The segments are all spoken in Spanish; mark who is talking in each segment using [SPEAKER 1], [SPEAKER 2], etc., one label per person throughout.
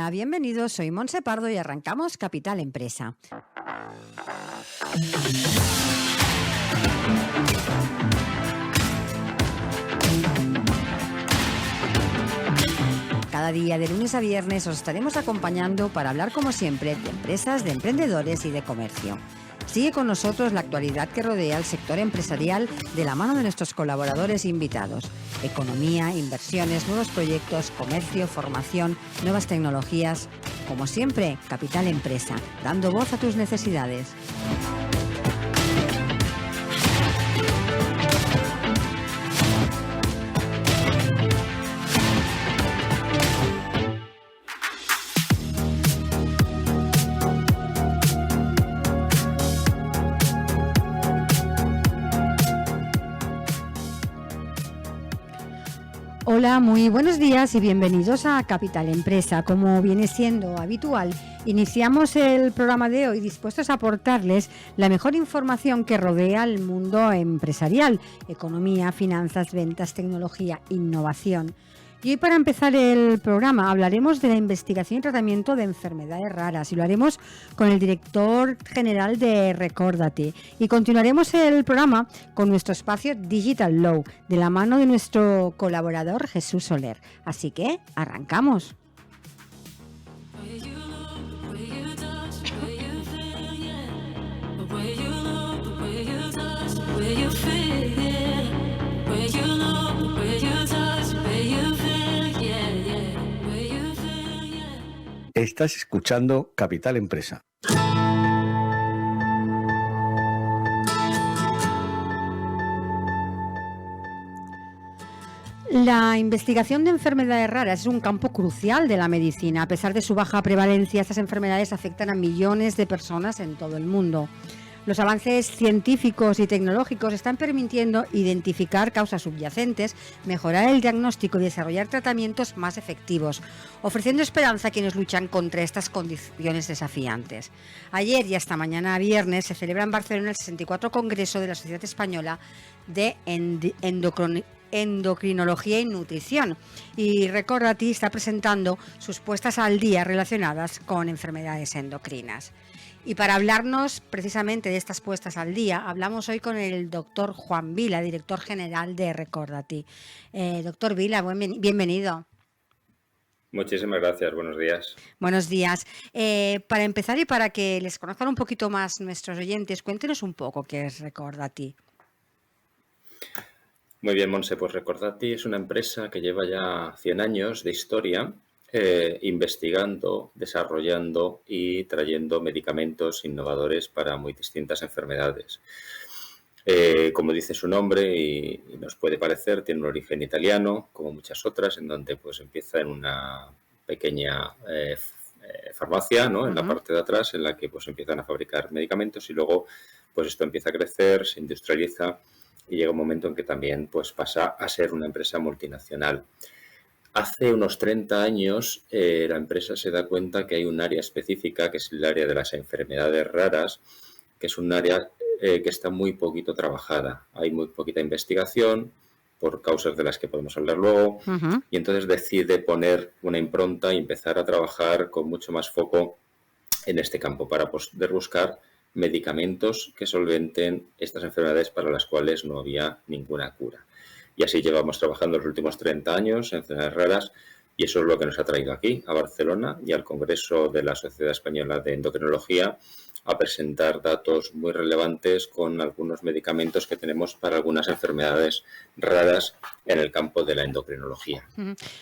[SPEAKER 1] Hola, bienvenidos. Soy Montse Pardo y arrancamos Capital Empresa. Cada día, de lunes a viernes, os estaremos acompañando para hablar, como siempre, de empresas, de emprendedores y de comercio. Sigue con nosotros la actualidad que rodea el sector empresarial de la mano de nuestros colaboradores e invitados. Economía, inversiones, nuevos proyectos, comercio, formación, nuevas tecnologías. Como siempre, Capital Empresa, dando voz a tus necesidades. Hola, muy buenos días y bienvenidos a Capital Empresa. Como viene siendo habitual, iniciamos el programa de hoy dispuestos a aportarles la mejor información que rodea el mundo empresarial: economía, finanzas, ventas, tecnología, innovación. Y hoy, para empezar el programa, hablaremos de la investigación y tratamiento de enfermedades raras y lo haremos con el director general de Recordati. Y continuaremos el programa con nuestro espacio Digital Law, de la mano de nuestro colaborador Jesús Soler. Así que, arrancamos.
[SPEAKER 2] Estás escuchando Capital Empresa.
[SPEAKER 1] La investigación de enfermedades raras es un campo crucial de la medicina. A pesar de su baja prevalencia, estas enfermedades afectan a millones de personas en todo el mundo. Los avances científicos y tecnológicos están permitiendo identificar causas subyacentes, mejorar el diagnóstico y desarrollar tratamientos más efectivos, ofreciendo esperanza a quienes luchan contra estas condiciones desafiantes. Ayer y hasta mañana viernes se celebra en Barcelona el 64 Congreso de la Sociedad Española de Endocrinología y Nutrición, y Recordati está presentando sus puestas al día relacionadas con enfermedades endocrinas. Y para hablarnos precisamente de estas puestas al día, hablamos hoy con el doctor Juan Vila, director general de Recordati. Doctor Vila, bienvenido.
[SPEAKER 3] Muchísimas gracias, buenos días.
[SPEAKER 1] Buenos días. Para empezar y para que les conozcan un poquito más nuestros oyentes, cuéntenos un poco qué es Recordati.
[SPEAKER 3] Muy bien, Montse, pues Recordati es una empresa que lleva ya 100 años de historia investigando, desarrollando y trayendo medicamentos innovadores para muy distintas enfermedades. Como dice su nombre y nos puede parecer, tiene un origen italiano, como muchas otras, en donde pues empieza en una pequeña farmacia, ¿no? En la parte de atrás, en la que pues empiezan a fabricar medicamentos y luego pues esto empieza a crecer, se industrializa y llega un momento en que también pues pasa a ser una empresa multinacional. Hace unos 30 años la empresa se da cuenta que hay un área específica, que es el área de las enfermedades raras, que es un área que está muy poquito trabajada. Hay muy poquita investigación, por causas de las que podemos hablar luego, y entonces decide poner una impronta y empezar a trabajar con mucho más foco en este campo para poder buscar medicamentos que solventen estas enfermedades para las cuales no había ninguna cura. Y así llevamos trabajando los últimos 30 años en enfermedades raras y eso es lo que nos ha traído aquí, a Barcelona y al Congreso de la Sociedad Española de Endocrinología, a presentar datos muy relevantes con algunos medicamentos que tenemos para algunas enfermedades raras en el campo de la endocrinología.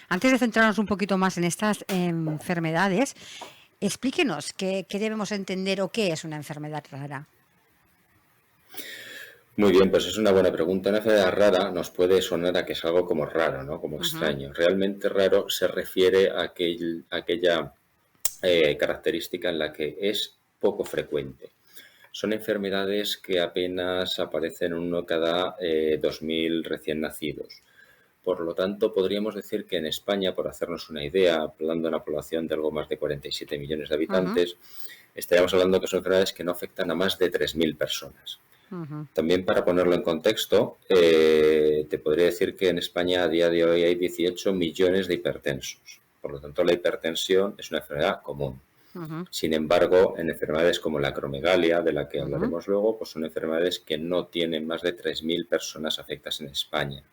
[SPEAKER 1] Antes de centrarnos un poquito más en estas enfermedades, explíquenos qué debemos entender o qué es una enfermedad rara.
[SPEAKER 3] Muy bien, pues es una buena pregunta. Una enfermedad rara nos puede sonar a que es algo como raro, ¿no? Como extraño. Realmente raro se refiere a aquella característica en la que es poco frecuente. Son enfermedades que apenas aparecen uno cada 2.000 recién nacidos. Por lo tanto, podríamos decir que en España, por hacernos una idea, hablando de una población de algo más de 47 millones de habitantes, estaríamos hablando que son enfermedades que no afectan a más de 3.000 personas. También, para ponerlo en contexto, te podría decir que en España a día de hoy hay 18 millones de hipertensos. Por lo tanto, la hipertensión es una enfermedad común.
[SPEAKER 1] Ujú,
[SPEAKER 3] Sin embargo, en enfermedades como la acromegalia, de la que
[SPEAKER 1] ujú,
[SPEAKER 3] hablaremos luego, pues son enfermedades que no tienen más de 3.000 personas afectadas en España.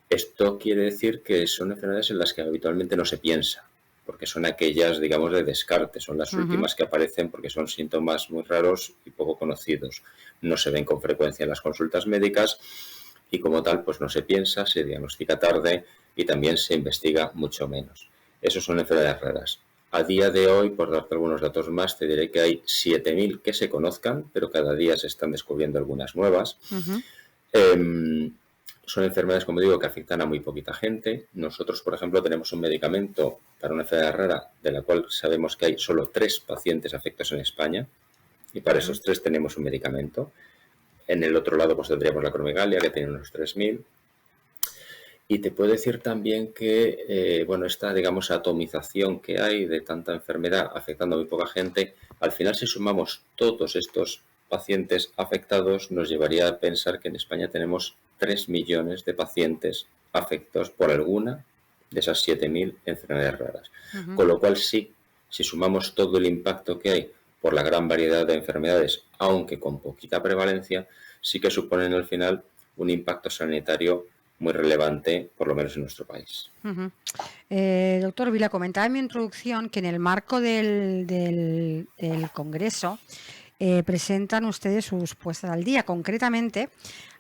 [SPEAKER 3] Esto quiere decir que son enfermedades en las que habitualmente no se piensa, porque son aquellas, digamos, de descarte, son las
[SPEAKER 1] ujú.
[SPEAKER 3] últimas que aparecen porque son síntomas muy raros y poco conocidos. No se ven con frecuencia en las consultas médicas y como tal, pues no se piensa, se diagnostica tarde y también se investiga mucho menos. Esas son enfermedades raras. A día de hoy, por darte algunos datos más, te diré que hay 7.000 que se conozcan, pero cada día se están descubriendo algunas nuevas.
[SPEAKER 1] Ujú,
[SPEAKER 3] Son enfermedades, como digo, que afectan a muy poquita gente. Nosotros, por ejemplo, tenemos un medicamento para una enfermedad rara de la cual sabemos que hay solo 3 pacientes afectados en España y para
[SPEAKER 1] ujú.
[SPEAKER 3] esos 3 tenemos un medicamento. En el otro lado pues tendríamos la acromegalia, que tiene unos 3.000. Y te puedo decir también que, bueno, esta, digamos, atomización que hay de tanta enfermedad afectando a muy poca gente, al final si sumamos todos estos pacientes afectados, nos llevaría a pensar que en España tenemos 3 millones de pacientes afectados por alguna de esas 7.000 enfermedades raras.
[SPEAKER 1] Ujú.
[SPEAKER 3] Con lo cual sí, si sumamos todo el impacto que hay por la gran variedad de enfermedades, aunque con poquita prevalencia, sí que suponen al final un impacto sanitario muy relevante, por lo menos en nuestro país.
[SPEAKER 1] Ujú. Doctor Vila, comentaba en mi introducción que en el marco del Congreso presentan ustedes sus puestas al día. Concretamente,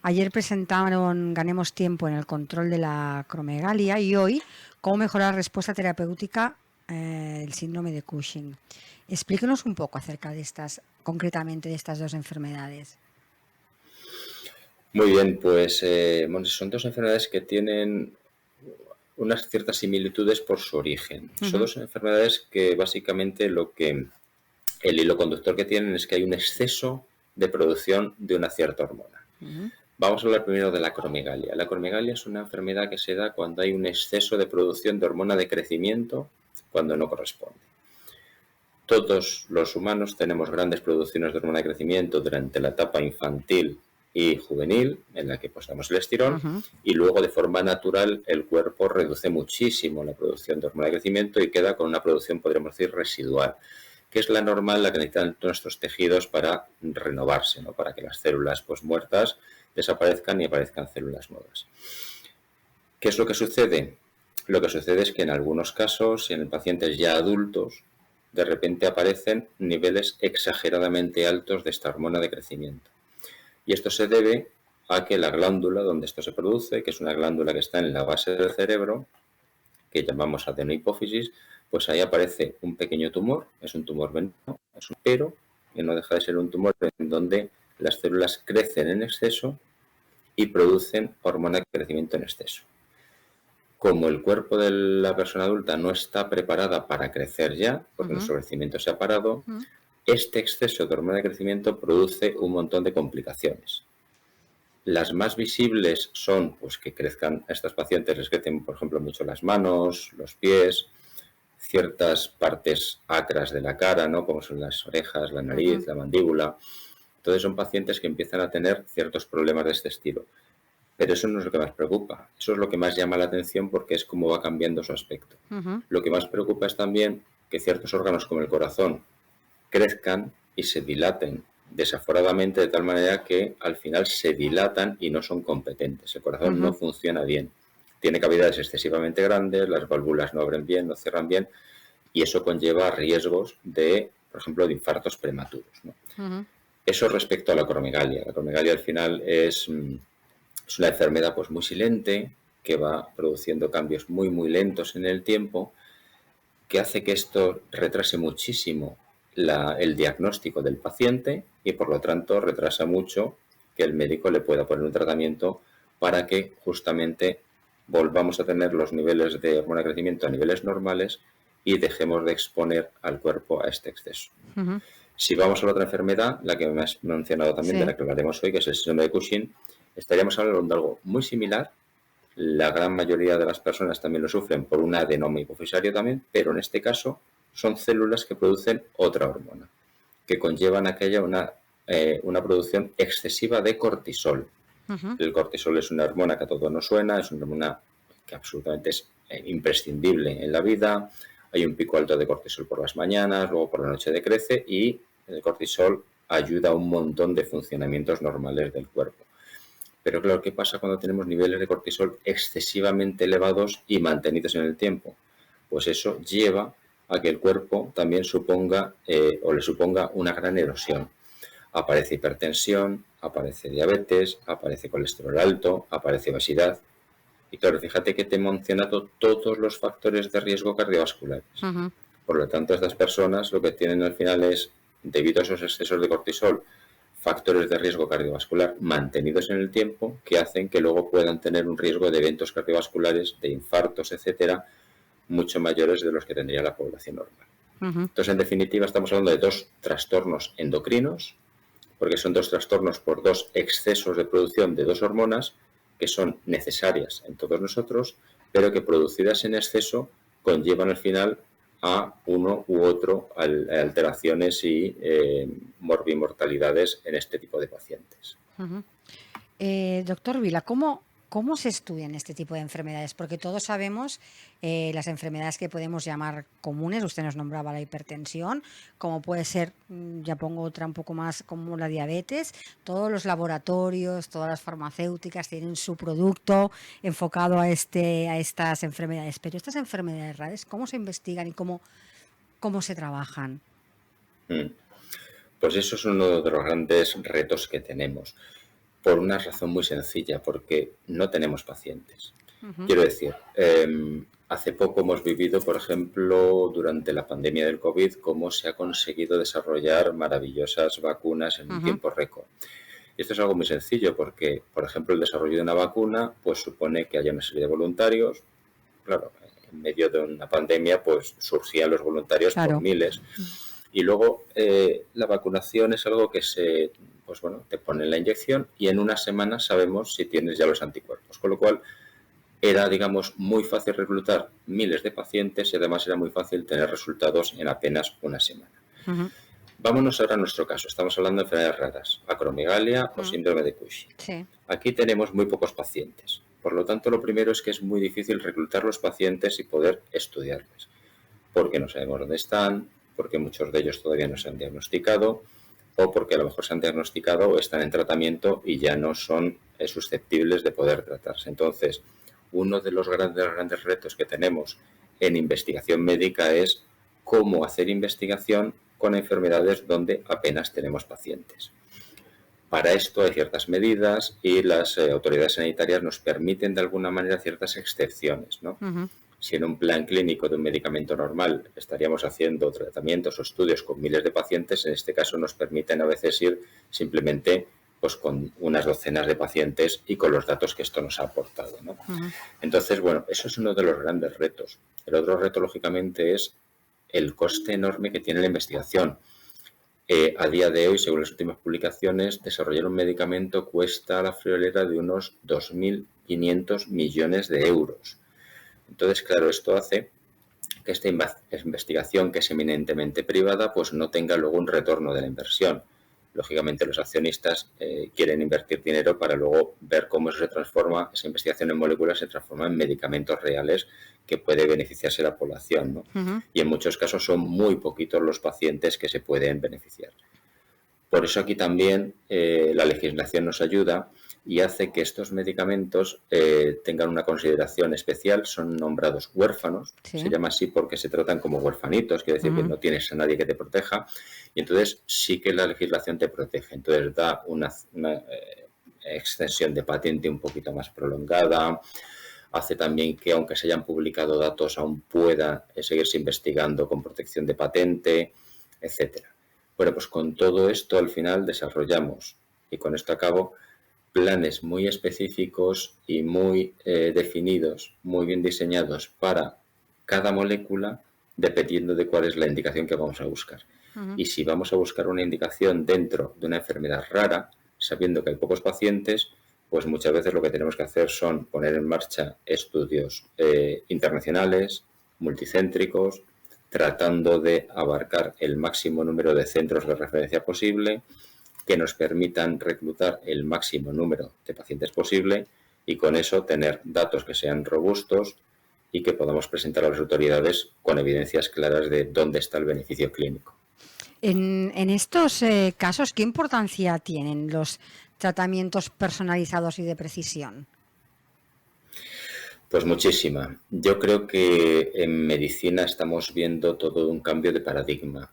[SPEAKER 1] ayer presentaron Ganemos Tiempo en el control de la acromegalia y hoy cómo mejorar la respuesta terapéutica del síndrome de Cushing. Explíquenos un poco acerca de estas, concretamente de estas dos enfermedades.
[SPEAKER 3] Muy bien, pues bueno, son dos enfermedades que tienen unas ciertas similitudes por su origen. Son
[SPEAKER 1] Ujú,
[SPEAKER 3] dos enfermedades que básicamente el hilo conductor que tienen es que hay un exceso de producción de una cierta hormona.
[SPEAKER 1] ujú,
[SPEAKER 3] Vamos a hablar primero de la acromegalia. La acromegalia es una enfermedad que se da cuando hay un exceso de producción de hormona de crecimiento cuando no corresponde. Todos los humanos tenemos grandes producciones de hormona de crecimiento durante la etapa infantil y juvenil, en la que pues damos el estirón,
[SPEAKER 1] ujú,
[SPEAKER 3] y luego de forma natural el cuerpo reduce muchísimo la producción de hormona de crecimiento y queda con una producción, podríamos decir, residual, que es la normal, la que necesitan nuestros tejidos para renovarse, ¿no? Para que las células pues muertas desaparezcan y aparezcan células nuevas. ¿Qué es lo que sucede? Lo que sucede es que en algunos casos, en pacientes ya adultos, de repente aparecen niveles exageradamente altos de esta hormona de crecimiento. Y esto se debe a que la glándula donde esto se produce, que es una glándula que está en la base del cerebro, que llamamos adenohipófisis, pues ahí aparece un pequeño tumor, es un tumor benigno, pero que no deja de ser un tumor en donde las células crecen en exceso y producen hormona de crecimiento en exceso. Como el cuerpo de la persona adulta no está preparada para crecer ya, porque
[SPEAKER 1] ujú,
[SPEAKER 3] nuestro crecimiento se ha parado,
[SPEAKER 1] ujú,
[SPEAKER 3] este exceso de hormona de crecimiento produce un montón de complicaciones. Las más visibles son pues, que crezcan a estas pacientes, les crecen, por ejemplo, mucho las manos, los pies, ciertas partes acras de la cara, ¿no? Como son las orejas, la
[SPEAKER 1] ujú,
[SPEAKER 3] nariz, la mandíbula. Entonces son pacientes que empiezan a tener ciertos problemas de este estilo. Pero eso no es lo que más preocupa. Eso es lo que más llama la atención porque es cómo va cambiando su aspecto.
[SPEAKER 1] ujú,
[SPEAKER 3] Lo que más preocupa es también que ciertos órganos como el corazón crezcan y se dilaten desaforadamente de tal manera que al final se dilatan y no son competentes. El corazón no
[SPEAKER 1] ujú,
[SPEAKER 3] funciona bien. Tiene cavidades excesivamente grandes, las válvulas no abren bien, no cierran bien y eso conlleva riesgos de, por ejemplo, de infartos prematuros, ¿no?
[SPEAKER 1] ujú.
[SPEAKER 3] Eso respecto a la acromegalia. La acromegalia al final es una enfermedad pues muy silente que va produciendo cambios muy muy lentos en el tiempo que hace que esto retrase muchísimo el diagnóstico del paciente y por lo tanto retrasa mucho que el médico le pueda poner un tratamiento para que justamente volvamos a tener los niveles de hormona de crecimiento a niveles normales y dejemos de exponer al cuerpo a este exceso.
[SPEAKER 1] Ujú.
[SPEAKER 3] Si vamos a la otra enfermedad, la que me has mencionado también, de
[SPEAKER 1] Sí.
[SPEAKER 3] la que hablaremos hoy, que es el síndrome de Cushing, estaríamos hablando de algo muy similar. La gran mayoría de las personas también lo sufren por un adenoma hipofisario también, pero en este caso son células que producen otra hormona, que conllevan a que haya una producción excesiva de cortisol.
[SPEAKER 1] Ujú,
[SPEAKER 3] El cortisol es una hormona que a todos nos suena, es una hormona que absolutamente es imprescindible en la vida. Hay un pico alto de cortisol por las mañanas, luego por la noche decrece y el cortisol ayuda a un montón de funcionamientos normales del cuerpo. Pero claro, ¿qué pasa cuando tenemos niveles de cortisol excesivamente elevados y mantenidos en el tiempo? Pues eso lleva a que el cuerpo también le suponga una gran erosión. Aparece hipertensión, aparece diabetes, aparece colesterol alto, aparece obesidad. Y claro, fíjate que te he mencionado todos los factores de riesgo cardiovasculares.
[SPEAKER 1] Ujú.
[SPEAKER 3] Por lo tanto, estas personas lo que tienen al final es, debido a esos excesos de cortisol, factores de riesgo cardiovascular mantenidos en el tiempo que hacen que luego puedan tener un riesgo de eventos cardiovasculares, de infartos, etcétera, mucho mayores de los que tendría la población normal.
[SPEAKER 1] Ujú.
[SPEAKER 3] Entonces, en definitiva, estamos hablando de dos trastornos endocrinos, porque son dos trastornos por dos excesos de producción de dos hormonas que son necesarias en todos nosotros, pero que producidas en exceso conllevan al final a uno u otro alteraciones y morbimortalidades en este tipo de pacientes.
[SPEAKER 1] Ujú. Doctor Vila, ¿cómo se estudian este tipo de enfermedades? Porque todos sabemos las enfermedades que podemos llamar comunes. Usted nos nombraba la hipertensión, como puede ser, ya pongo otra un poco más, como la diabetes. Todos los laboratorios, todas las farmacéuticas tienen su producto enfocado a estas enfermedades. Pero estas enfermedades raras, ¿cómo se investigan y cómo se trabajan?
[SPEAKER 3] Pues eso es uno de los grandes retos que tenemos, por una razón muy sencilla, porque no tenemos pacientes.
[SPEAKER 1] Ujú.
[SPEAKER 3] Quiero decir, hace poco hemos vivido, por ejemplo, durante la pandemia del COVID, cómo se ha conseguido desarrollar maravillosas vacunas en un
[SPEAKER 1] Ujú.
[SPEAKER 3] tiempo récord. Y esto es algo muy sencillo porque, por ejemplo, el desarrollo de una vacuna pues supone que haya una serie de voluntarios. Claro, en medio de una pandemia pues surgían los voluntarios por
[SPEAKER 1] Claro.
[SPEAKER 3] miles. Y luego la vacunación es algo que te ponen la inyección y en una semana sabemos si tienes ya los anticuerpos. Con lo cual era, digamos, muy fácil reclutar miles de pacientes y además era muy fácil tener resultados en apenas una semana.
[SPEAKER 1] Ujú.
[SPEAKER 3] Vámonos ahora a nuestro caso. Estamos hablando de enfermedades raras, acromegalia o síndrome de Cushing.
[SPEAKER 1] Sí.
[SPEAKER 3] Aquí tenemos muy pocos pacientes. Por lo tanto, lo primero es que es muy difícil reclutar los pacientes y poder estudiarles. Porque no sabemos dónde están, porque muchos de ellos todavía no se han diagnosticado o porque a lo mejor se han diagnosticado o están en tratamiento y ya no son susceptibles de poder tratarse. Entonces, uno de los grandes retos que tenemos en investigación médica es cómo hacer investigación con enfermedades donde apenas tenemos pacientes. Para esto hay ciertas medidas y las autoridades sanitarias nos permiten de alguna manera ciertas excepciones, ¿no?
[SPEAKER 1] Ujú.
[SPEAKER 3] Si en un plan clínico de un medicamento normal estaríamos haciendo tratamientos o estudios con miles de pacientes, en este caso nos permiten a veces ir simplemente pues con unas docenas de pacientes y con los datos que esto nos ha aportado, ¿no?
[SPEAKER 1] Ujú.
[SPEAKER 3] Entonces, bueno, eso es uno de los grandes retos. El otro reto, lógicamente, es el coste enorme que tiene la investigación. A día de hoy, según las últimas publicaciones, desarrollar un medicamento cuesta a la friolera de unos 2.500 millones de euros. Entonces, claro, esto hace que esta investigación, que es eminentemente privada, pues no tenga luego un retorno de la inversión. Lógicamente, los accionistas quieren invertir dinero para luego ver cómo eso se transforma, esa investigación en moléculas se transforma en medicamentos reales que puede beneficiarse la población, ¿no?
[SPEAKER 1] Ujú.
[SPEAKER 3] Y en muchos casos son muy poquitos los pacientes que se pueden beneficiar. Por eso aquí también la legislación nos ayuda y hace que estos medicamentos tengan una consideración especial. Son nombrados huérfanos,
[SPEAKER 1] Sí.
[SPEAKER 3] se llama así porque se tratan como huérfanitos, quiere decir que no tienes a nadie que te proteja, y entonces sí que la legislación te protege. Entonces da una extensión de patente un poquito más prolongada, hace también que aunque se hayan publicado datos aún pueda seguirse investigando con protección de patente, etcétera. Bueno, pues con todo esto al final desarrollamos, y con esto acabo, planes muy específicos y muy definidos, muy bien diseñados para cada molécula, dependiendo de cuál es la indicación que vamos a buscar.
[SPEAKER 1] Ujú.
[SPEAKER 3] Y si vamos a buscar una indicación dentro de una enfermedad rara, sabiendo que hay pocos pacientes, pues muchas veces lo que tenemos que hacer son poner en marcha estudios internacionales, multicéntricos, tratando de abarcar el máximo número de centros de referencia posible, que nos permitan reclutar el máximo número de pacientes posible y con eso tener datos que sean robustos y que podamos presentar a las autoridades con evidencias claras de dónde está el beneficio clínico.
[SPEAKER 1] En estos casos, ¿qué importancia tienen los tratamientos personalizados y de precisión?
[SPEAKER 3] Pues muchísima. Yo creo que en medicina estamos viendo todo un cambio de paradigma.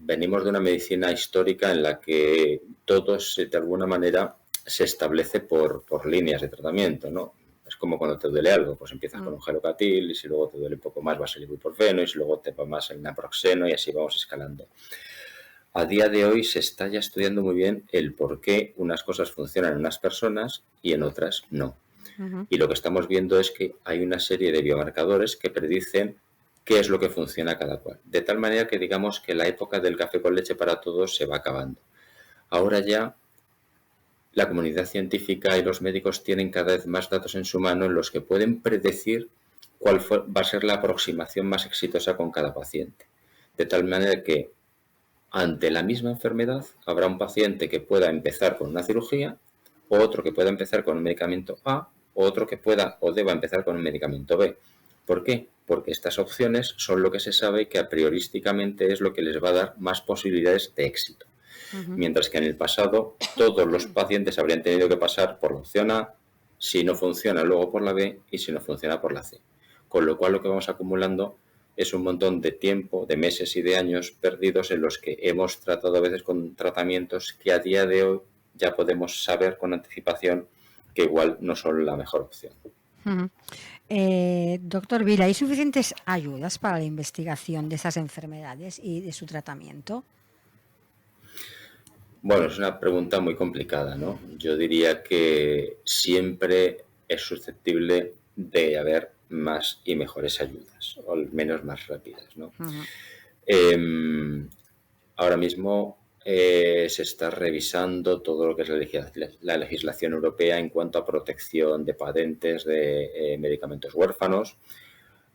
[SPEAKER 3] Venimos de una medicina histórica en la que todo de alguna manera se establece por líneas de tratamiento, ¿no? Es como cuando te duele algo, pues empiezas con un gelocatil y si luego te duele un poco más vas al ibuprofeno y si luego te va más el naproxeno y así vamos escalando. A día de hoy se está ya estudiando muy bien el por qué unas cosas funcionan en unas personas y en otras no. Y lo que estamos viendo es que hay una serie de biomarcadores que predicen qué es lo que funciona cada cual. De tal manera que digamos que la época del café con leche para todos se va acabando. Ahora ya la comunidad científica y los médicos tienen cada vez más datos en su mano en los que pueden predecir cuál va a ser la aproximación más exitosa con cada paciente. De tal manera que ante la misma enfermedad habrá un paciente que pueda empezar con una cirugía, o otro que pueda empezar con un medicamento A, o otro que pueda o deba empezar con un medicamento B. ¿Por qué? Porque estas opciones son lo que se sabe que a priorísticamente es lo que les va a dar más posibilidades de éxito. Mientras que en el pasado todos los pacientes habrían tenido que pasar por la opción A, si no funciona luego por la B y si no funciona por la C. Con lo cual lo que vamos acumulando es un montón de tiempo, de meses y de años perdidos en los que hemos tratado a veces con tratamientos que a día de hoy ya podemos saber con anticipación que igual no son la mejor opción.
[SPEAKER 1] Doctor Vila, ¿hay suficientes ayudas para la investigación de esas enfermedades y de su tratamiento?
[SPEAKER 3] Bueno, es una pregunta muy complicada, ¿no? Yo diría que siempre es susceptible de haber más y mejores ayudas, o al menos más rápidas, ¿no? Ahora mismo se está revisando todo lo que es la legislación europea en cuanto a protección de patentes de medicamentos huérfanos.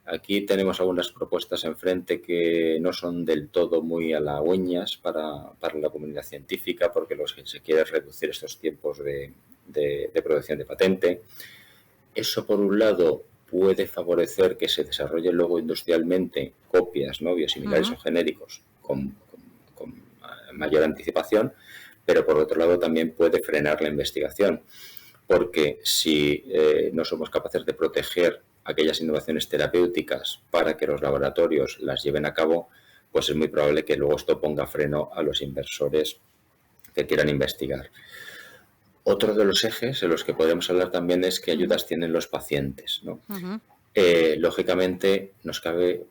[SPEAKER 3] Aquí tenemos algunas propuestas enfrente que no son del todo muy halagüeñas para la comunidad científica, porque lo que se quiere es reducir estos tiempos de protección de patente. Eso, por un lado, puede favorecer que se desarrollen luego industrialmente copias, ¿no?, biosimilares o genéricos con mayor anticipación, pero por otro lado también puede frenar la investigación, porque si no somos capaces de proteger aquellas innovaciones terapéuticas para que los laboratorios las lleven a cabo, pues es muy probable que luego esto ponga freno a los inversores que quieran investigar. Otro de los ejes en los que podemos hablar también es qué ayudas tienen los pacientes, ¿no? Lógicamente nos cabe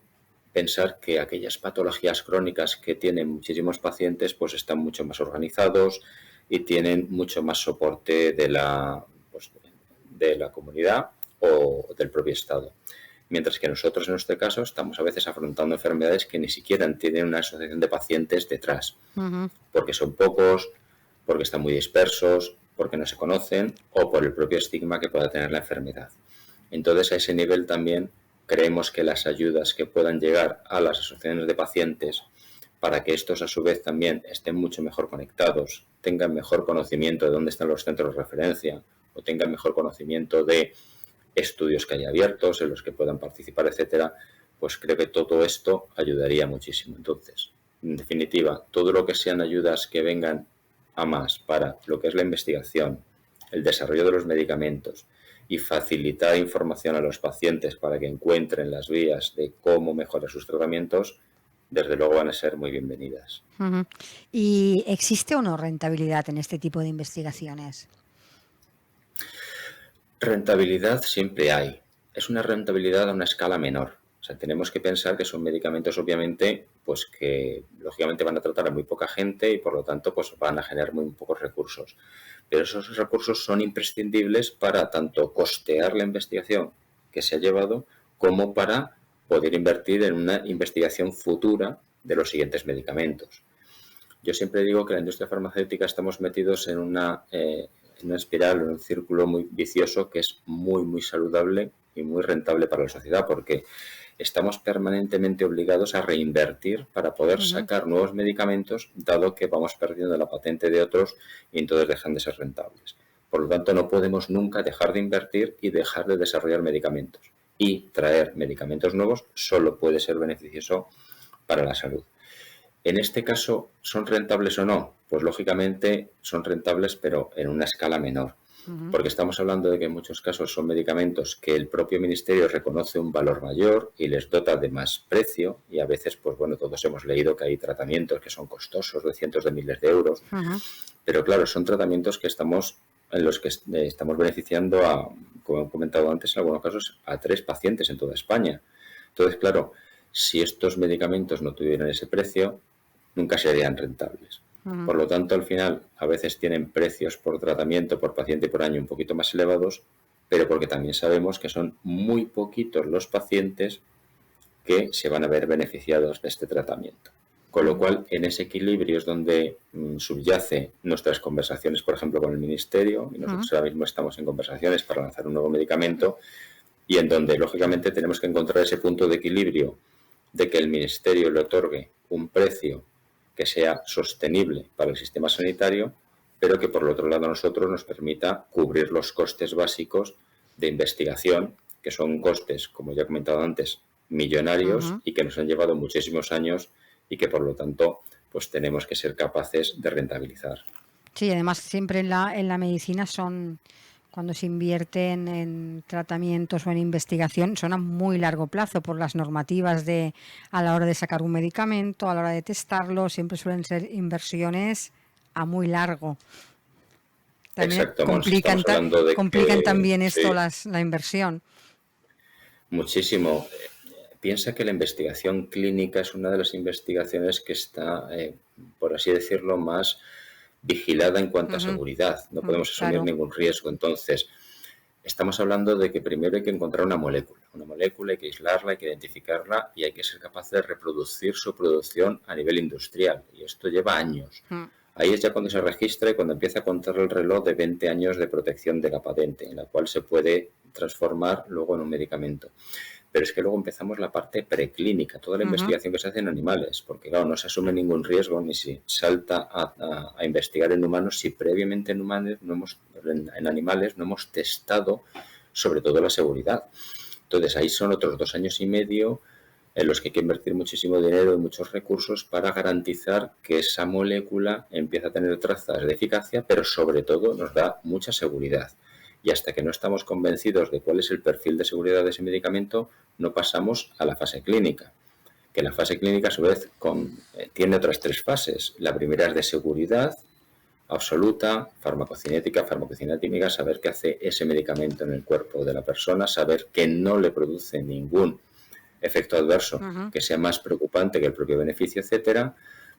[SPEAKER 3] pensar que aquellas patologías crónicas que tienen muchísimos pacientes pues están mucho más organizados y tienen mucho más soporte de la comunidad o del propio Estado. Mientras que nosotros, en nuestro caso, estamos a veces afrontando enfermedades que ni siquiera tienen una asociación de pacientes detrás, porque son pocos, porque están muy dispersos, porque no se conocen o por el propio estigma que pueda tener la enfermedad. Entonces, a ese nivel también creemos que las ayudas que puedan llegar a las asociaciones de pacientes para que estos a su vez también estén mucho mejor conectados, tengan mejor conocimiento de dónde están los centros de referencia o tengan mejor conocimiento de estudios que hay abiertos en los que puedan participar, etcétera, pues creo que todo esto ayudaría muchísimo. Entonces, en definitiva, todo lo que sean ayudas que vengan a más para lo que es la investigación, el desarrollo de los medicamentos y facilitar información a los pacientes para que encuentren las vías de cómo mejorar sus tratamientos, desde luego van a ser muy bienvenidas.
[SPEAKER 1] ¿Y existe o no rentabilidad en este tipo de investigaciones?
[SPEAKER 3] Rentabilidad siempre hay. Es una rentabilidad a una escala menor. O sea, tenemos que pensar que son medicamentos, obviamente, pues que lógicamente van a tratar a muy poca gente y por lo tanto pues van a generar muy pocos recursos. Pero esos recursos son imprescindibles para tanto costear la investigación que se ha llevado como para poder invertir en una investigación futura de los siguientes medicamentos. Yo siempre digo que en la industria farmacéutica estamos metidos en una espiral, en un círculo muy vicioso que es muy saludable y muy rentable para la sociedad, porque estamos permanentemente obligados a reinvertir para poder sacar nuevos medicamentos, dado que vamos perdiendo la patente de otros y entonces dejan de ser rentables. Por lo tanto, no podemos nunca dejar de invertir y dejar de desarrollar medicamentos. y traer medicamentos nuevos solo puede ser beneficioso para la salud. En este caso, ¿son rentables o no? Pues lógicamente son rentables, pero en una escala menor. Porque estamos hablando de que en muchos casos son medicamentos que el propio ministerio reconoce un valor mayor y les dota de más precio, y a veces, pues bueno, todos hemos leído que hay tratamientos que son costosos de cientos de miles de euros, pero claro, son tratamientos en los que estamos beneficiando a, como he comentado antes, en algunos casos a 3 pacientes en toda España. Entonces, claro, si estos medicamentos no tuvieran ese precio, nunca serían rentables. Por lo tanto, al final, a veces tienen precios por tratamiento, por paciente y por año un poquito más elevados, pero porque también sabemos que son muy poquitos los pacientes que se van a ver beneficiados de este tratamiento. Con lo cual, en ese equilibrio es donde subyace nuestras conversaciones, por ejemplo, con el Ministerio, y nosotros ahora mismo estamos en conversaciones para lanzar un nuevo medicamento, y en donde, lógicamente, tenemos que encontrar ese punto de equilibrio de que el Ministerio le otorgue un precio que sea sostenible para el sistema sanitario, pero que por el otro lado a nosotros nos permita cubrir los costes básicos de investigación, que son costes, como ya he comentado antes, millonarios y que nos han llevado muchísimos años y que por lo tanto pues tenemos que ser capaces de rentabilizar.
[SPEAKER 1] Sí, además siempre en la medicina cuando se invierten en tratamientos o en investigación, son a muy largo plazo por las normativas a la hora de sacar un medicamento, a la hora de testarlo, siempre suelen ser inversiones a muy largo. También
[SPEAKER 3] Exacto,
[SPEAKER 1] complican también esto la inversión.
[SPEAKER 3] Muchísimo. Piensa que la investigación clínica es una de las investigaciones que está, por así decirlo, más vigilada en cuanto a seguridad. No podemos asumir ningún riesgo. Entonces, estamos hablando de que primero hay que encontrar una molécula. Una molécula hay que aislarla, hay que identificarla y hay que ser capaz de reproducir su producción a nivel industrial. Y esto lleva años. Ahí es ya cuando se registra y cuando empieza a contar el reloj de 20 años de protección de la patente, en la cual se puede transformar luego en un medicamento. Pero es que luego empezamos la parte preclínica, toda la investigación que se hace en animales, porque claro, no se asume ningún riesgo ni se salta a investigar en humanos si previamente en animales no hemos testado sobre todo la seguridad. Entonces ahí son otros 2 años y medio en los que hay que invertir muchísimo dinero y muchos recursos para garantizar que esa molécula empieza a tener trazas de eficacia, pero sobre todo nos da mucha seguridad. Y hasta que no estamos convencidos de cuál es el perfil de seguridad de ese medicamento, no pasamos a la fase clínica. Que la fase clínica, a su vez, tiene otras 3 fases. La primera es de seguridad absoluta, farmacocinética, farmacocinética, saber qué hace ese medicamento en el cuerpo de la persona, saber que no le produce ningún efecto adverso que sea más preocupante que el propio beneficio, etcétera,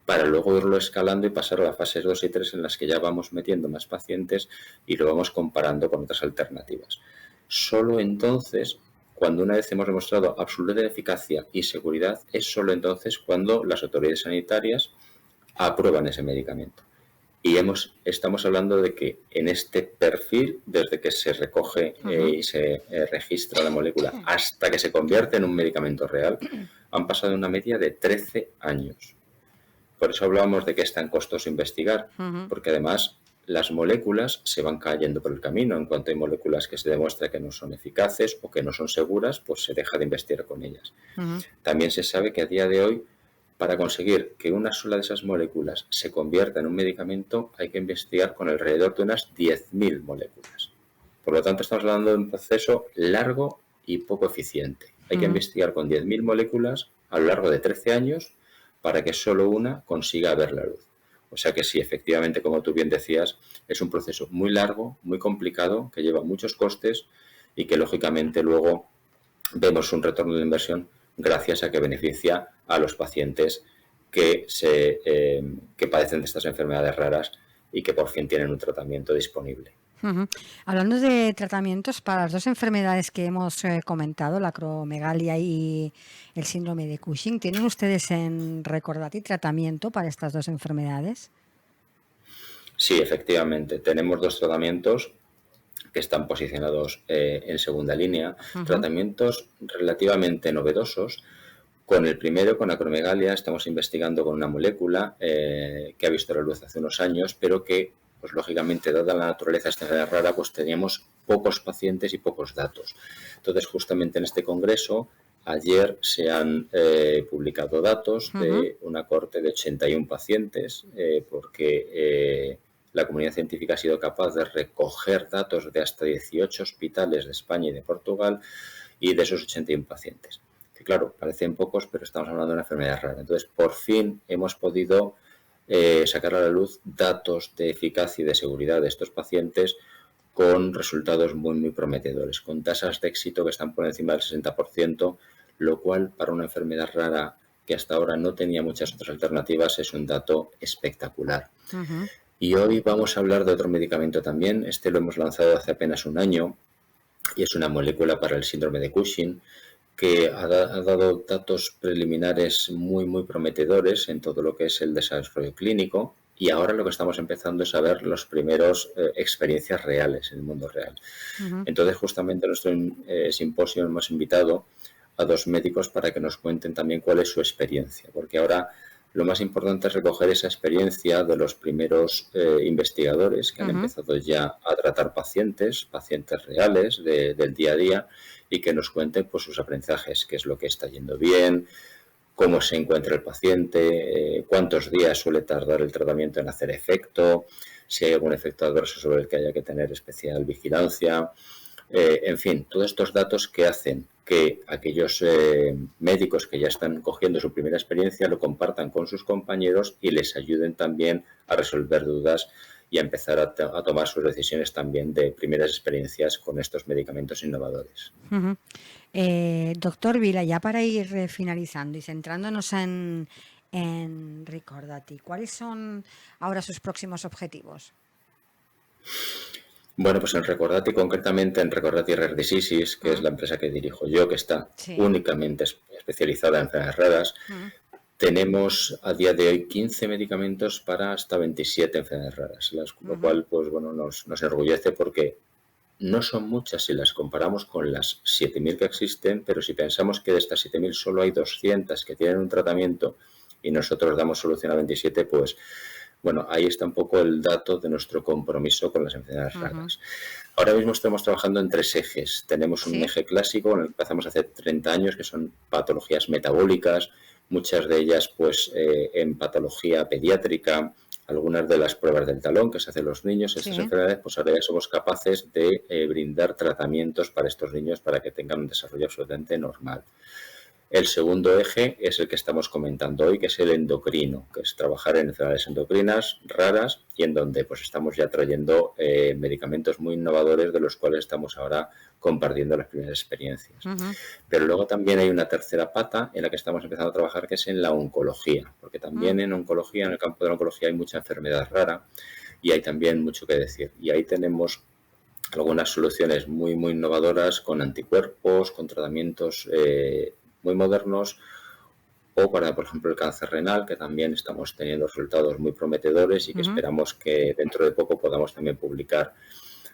[SPEAKER 3] para luego irlo escalando y pasar a las fases 2 y 3 en las que ya vamos metiendo más pacientes y lo vamos comparando con otras alternativas. Solo entonces, cuando una vez hemos demostrado absoluta eficacia y seguridad, es solo entonces cuando las autoridades sanitarias aprueban ese medicamento. Y estamos hablando de que en este perfil, desde que se recoge y se registra la molécula hasta que se convierte en un medicamento real, han pasado una media de 13 años. Por eso hablábamos de que es tan costoso investigar, porque además las moléculas se van cayendo por el camino. En cuanto hay moléculas que se demuestra que no son eficaces o que no son seguras, pues se deja de investigar con ellas. También se sabe que a día de hoy, para conseguir que una sola de esas moléculas se convierta en un medicamento, hay que investigar con alrededor de unas 10.000 moléculas. Por lo tanto, estamos hablando de un proceso largo y poco eficiente. Hay que investigar con 10.000 moléculas a lo largo de 13 años para que solo una consiga ver la luz. O sea que sí, efectivamente, como tú bien decías, es un proceso muy largo, muy complicado, que lleva muchos costes y que lógicamente luego vemos un retorno de la inversión gracias a que beneficia a los pacientes que padecen de estas enfermedades raras y que por fin tienen un tratamiento disponible.
[SPEAKER 1] Hablando de tratamientos para las 2 enfermedades que hemos comentado, la acromegalia y el síndrome de Cushing, ¿tienen ustedes en recordatorio tratamiento para estas 2 enfermedades?
[SPEAKER 3] Sí, efectivamente. Tenemos 2 tratamientos que están posicionados en segunda línea, tratamientos relativamente novedosos. Con el primero, con acromegalia, estamos investigando con una molécula que ha visto la luz hace unos años, pero que, pues lógicamente, dada la naturaleza de esta enfermedad rara, pues teníamos pocos pacientes y pocos datos. Entonces, justamente en este congreso, ayer se han publicado datos de una cohorte de 81 pacientes, porque la comunidad científica ha sido capaz de recoger datos de hasta 18 hospitales de España y de Portugal y de esos 81 pacientes. Que claro, parecen pocos, pero estamos hablando de una enfermedad rara. Entonces, por fin hemos podido sacar a la luz datos de eficacia y de seguridad de estos pacientes con resultados muy, muy prometedores, con tasas de éxito que están por encima del 60%, lo cual para una enfermedad rara que hasta ahora no tenía muchas otras alternativas es un dato espectacular. Y hoy vamos a hablar de otro medicamento también. Este lo hemos lanzado hace apenas un año y es una molécula para el síndrome de Cushing que ha dado datos preliminares muy, muy prometedores en todo lo que es el desarrollo clínico, y ahora lo que estamos empezando es a ver los primeros experiencias reales en el mundo real. Entonces, justamente en nuestro simposio hemos invitado a 2 médicos para que nos cuenten también cuál es su experiencia, porque ahora lo más importante es recoger esa experiencia de los primeros investigadores que han empezado ya a tratar pacientes reales del día a día, y que nos cuenten pues sus aprendizajes, qué es lo que está yendo bien, cómo se encuentra el paciente, cuántos días suele tardar el tratamiento en hacer efecto, si hay algún efecto adverso sobre el que haya que tener especial vigilancia. En fin, todos estos datos que hacen que aquellos médicos que ya están cogiendo su primera experiencia lo compartan con sus compañeros y les ayuden también a resolver dudas y a empezar a tomar sus decisiones también de primeras experiencias con estos medicamentos innovadores.
[SPEAKER 1] Doctor Vila, ya para ir finalizando y centrándonos en Recordati, ¿cuáles son ahora sus próximos objetivos?
[SPEAKER 3] Bueno, pues en Recordati, concretamente en Recordati Rare Diseases, que es la empresa que dirijo yo, que está únicamente especializada en enfermedades raras, tenemos a día de hoy 15 medicamentos para hasta 27 enfermedades raras, lo cual pues bueno nos enorgullece porque no son muchas si las comparamos con las 7.000 que existen, pero si pensamos que de estas 7.000 solo hay 200 que tienen un tratamiento y nosotros damos solución a 27, pues bueno, ahí está un poco el dato de nuestro compromiso con las enfermedades raras. Ahora mismo estamos trabajando en 3 ejes. Tenemos un eje clásico con el que empezamos hace 30 años, que son patologías metabólicas, muchas de ellas pues en patología pediátrica, algunas de las pruebas del talón que se hacen los niños, estas enfermedades, pues ahora ya somos capaces de brindar tratamientos para estos niños para que tengan un desarrollo absolutamente normal. El segundo eje es el que estamos comentando hoy, que es el endocrino, que es trabajar en enfermedades endocrinas raras y en donde pues estamos ya trayendo medicamentos muy innovadores de los cuales estamos ahora compartiendo las primeras experiencias. Pero luego también hay una tercera pata en la que estamos empezando a trabajar, que es en la oncología, porque también en oncología, en el campo de la oncología hay mucha enfermedad rara y hay también mucho que decir. Y ahí tenemos algunas soluciones muy, muy innovadoras con anticuerpos, con tratamientos muy modernos, o para, por ejemplo, el cáncer renal, que también estamos teniendo resultados muy prometedores y que esperamos que dentro de poco podamos también publicar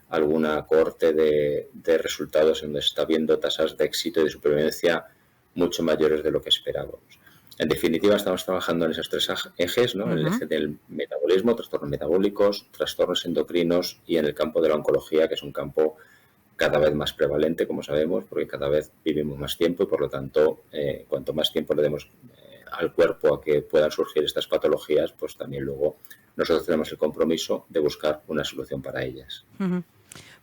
[SPEAKER 3] alguna cohorte de resultados en donde se está viendo tasas de éxito y de supervivencia mucho mayores de lo que esperábamos. En definitiva, estamos trabajando en esos 3 ejes, ¿no? El eje del metabolismo, trastornos metabólicos, trastornos endocrinos, y en el campo de la oncología, que es un campo cada vez más prevalente, como sabemos, porque cada vez vivimos más tiempo y, por lo tanto, cuanto más tiempo le demos al cuerpo a que puedan surgir estas patologías, pues también luego nosotros tenemos el compromiso de buscar una solución para ellas.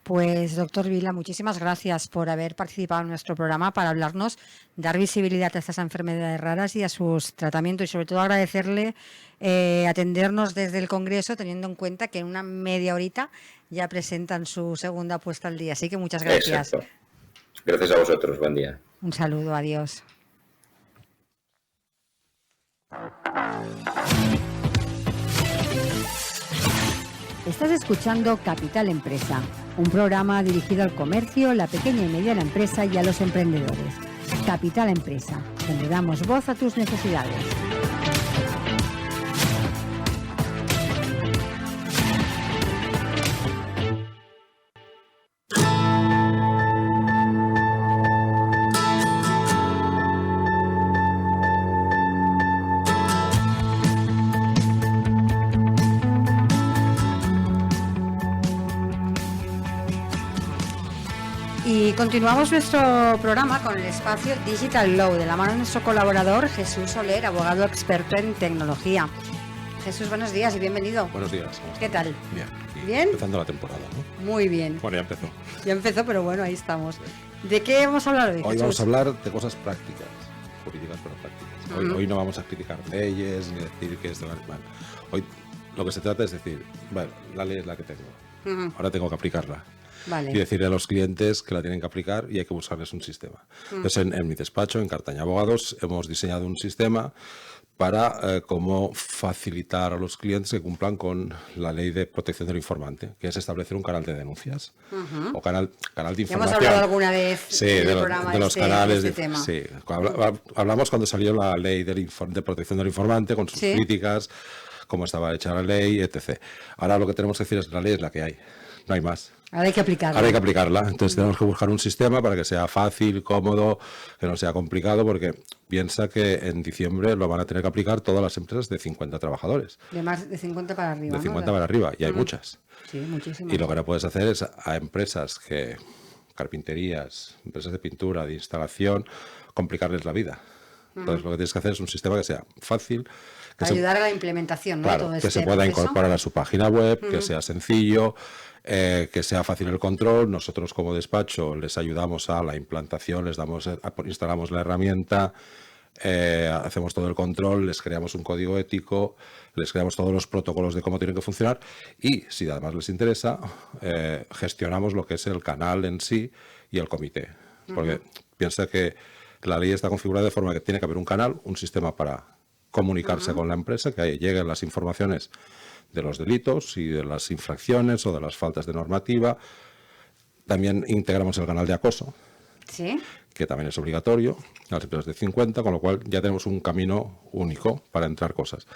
[SPEAKER 1] Pues, doctor Vila, muchísimas gracias por haber participado en nuestro programa para hablarnos, dar visibilidad a estas enfermedades raras y a sus tratamientos, y sobre todo agradecerle atendernos desde el Congreso, teniendo en cuenta que en una media horita ya presentan su segunda puesta al día. Así que muchas gracias.
[SPEAKER 3] Exacto. Gracias a vosotros. Buen día.
[SPEAKER 1] Un saludo. Adiós. Estás escuchando Capital Empresa, un programa dirigido al comercio, la pequeña y mediana empresa y a los emprendedores. Capital Empresa, donde damos voz a tus necesidades. Y continuamos nuestro programa con el espacio Digital Law, de la mano de nuestro colaborador Jesús Soler, abogado experto en tecnología. Jesús, buenos días y bienvenido.
[SPEAKER 4] Buenos días.
[SPEAKER 1] ¿Qué tal?
[SPEAKER 4] Bien.
[SPEAKER 1] ¿Bien?
[SPEAKER 4] Empezando la temporada, ¿no?
[SPEAKER 1] Muy bien.
[SPEAKER 4] Bueno, ya empezó.
[SPEAKER 1] Ya empezó, pero bueno, ahí estamos. ¿De qué vamos a hablar hoy,
[SPEAKER 4] Hoy
[SPEAKER 1] Jesús?
[SPEAKER 4] vamos a hablar de cosas prácticas, jurídicas pero prácticas. Hoy no vamos a criticar leyes ni decir que es de la... Bueno, hoy lo que se trata es decir, bueno, la ley es la que tengo. Ahora tengo que aplicarla.
[SPEAKER 1] Vale.
[SPEAKER 4] Y decirle a los clientes que la tienen que aplicar y hay que buscarles un sistema. Entonces, en mi despacho, en Cartaña Abogados, hemos diseñado un sistema para cómo facilitar a los clientes que cumplan con la ley de protección del informante, que es establecer un canal de denuncias o canal de información.
[SPEAKER 1] Hemos hablado alguna vez
[SPEAKER 4] de los canales
[SPEAKER 1] de este tema.
[SPEAKER 4] Sí, hablamos cuando salió la ley de protección del informante con sus críticas, cómo estaba hecha la ley, etc. Ahora lo que tenemos que decir es que la ley es la que hay, no hay más.
[SPEAKER 1] Ahora hay que aplicarla.
[SPEAKER 4] Ahora hay que aplicarla. Entonces tenemos que buscar un sistema para que sea fácil, cómodo, que no sea complicado, porque piensa que en diciembre lo van a tener que aplicar todas las empresas de 50 trabajadores.
[SPEAKER 1] De más de 50 para arriba,
[SPEAKER 4] De 50
[SPEAKER 1] ¿no?
[SPEAKER 4] para arriba, y hay muchas.
[SPEAKER 1] Sí, muchísimas.
[SPEAKER 4] Y lo que no puedes hacer es a empresas carpinterías, empresas de pintura, de instalación, complicarles la vida. Entonces lo que tienes que hacer es un sistema que sea fácil, que
[SPEAKER 1] ayudar a la implementación, ¿no?
[SPEAKER 4] claro,
[SPEAKER 1] Todo
[SPEAKER 4] que
[SPEAKER 1] este
[SPEAKER 4] se pueda
[SPEAKER 1] proceso.
[SPEAKER 4] incorporar a su página web, que sea sencillo, que sea fácil el control. Nosotros como despacho les ayudamos a la implantación, instalamos la herramienta, hacemos todo el control, les creamos un código ético, les creamos todos los protocolos de cómo tienen que funcionar y, si además les interesa, gestionamos lo que es el canal en sí y el comité. Porque piensa que la ley está configurada de forma que tiene que haber un canal, un sistema para comunicarse con la empresa, que ahí lleguen las informaciones de los delitos y de las infracciones o de las faltas de normativa. También integramos el canal de acoso, que también es obligatorio, a las empresas de 50, con lo cual ya tenemos un camino único para entrar cosas.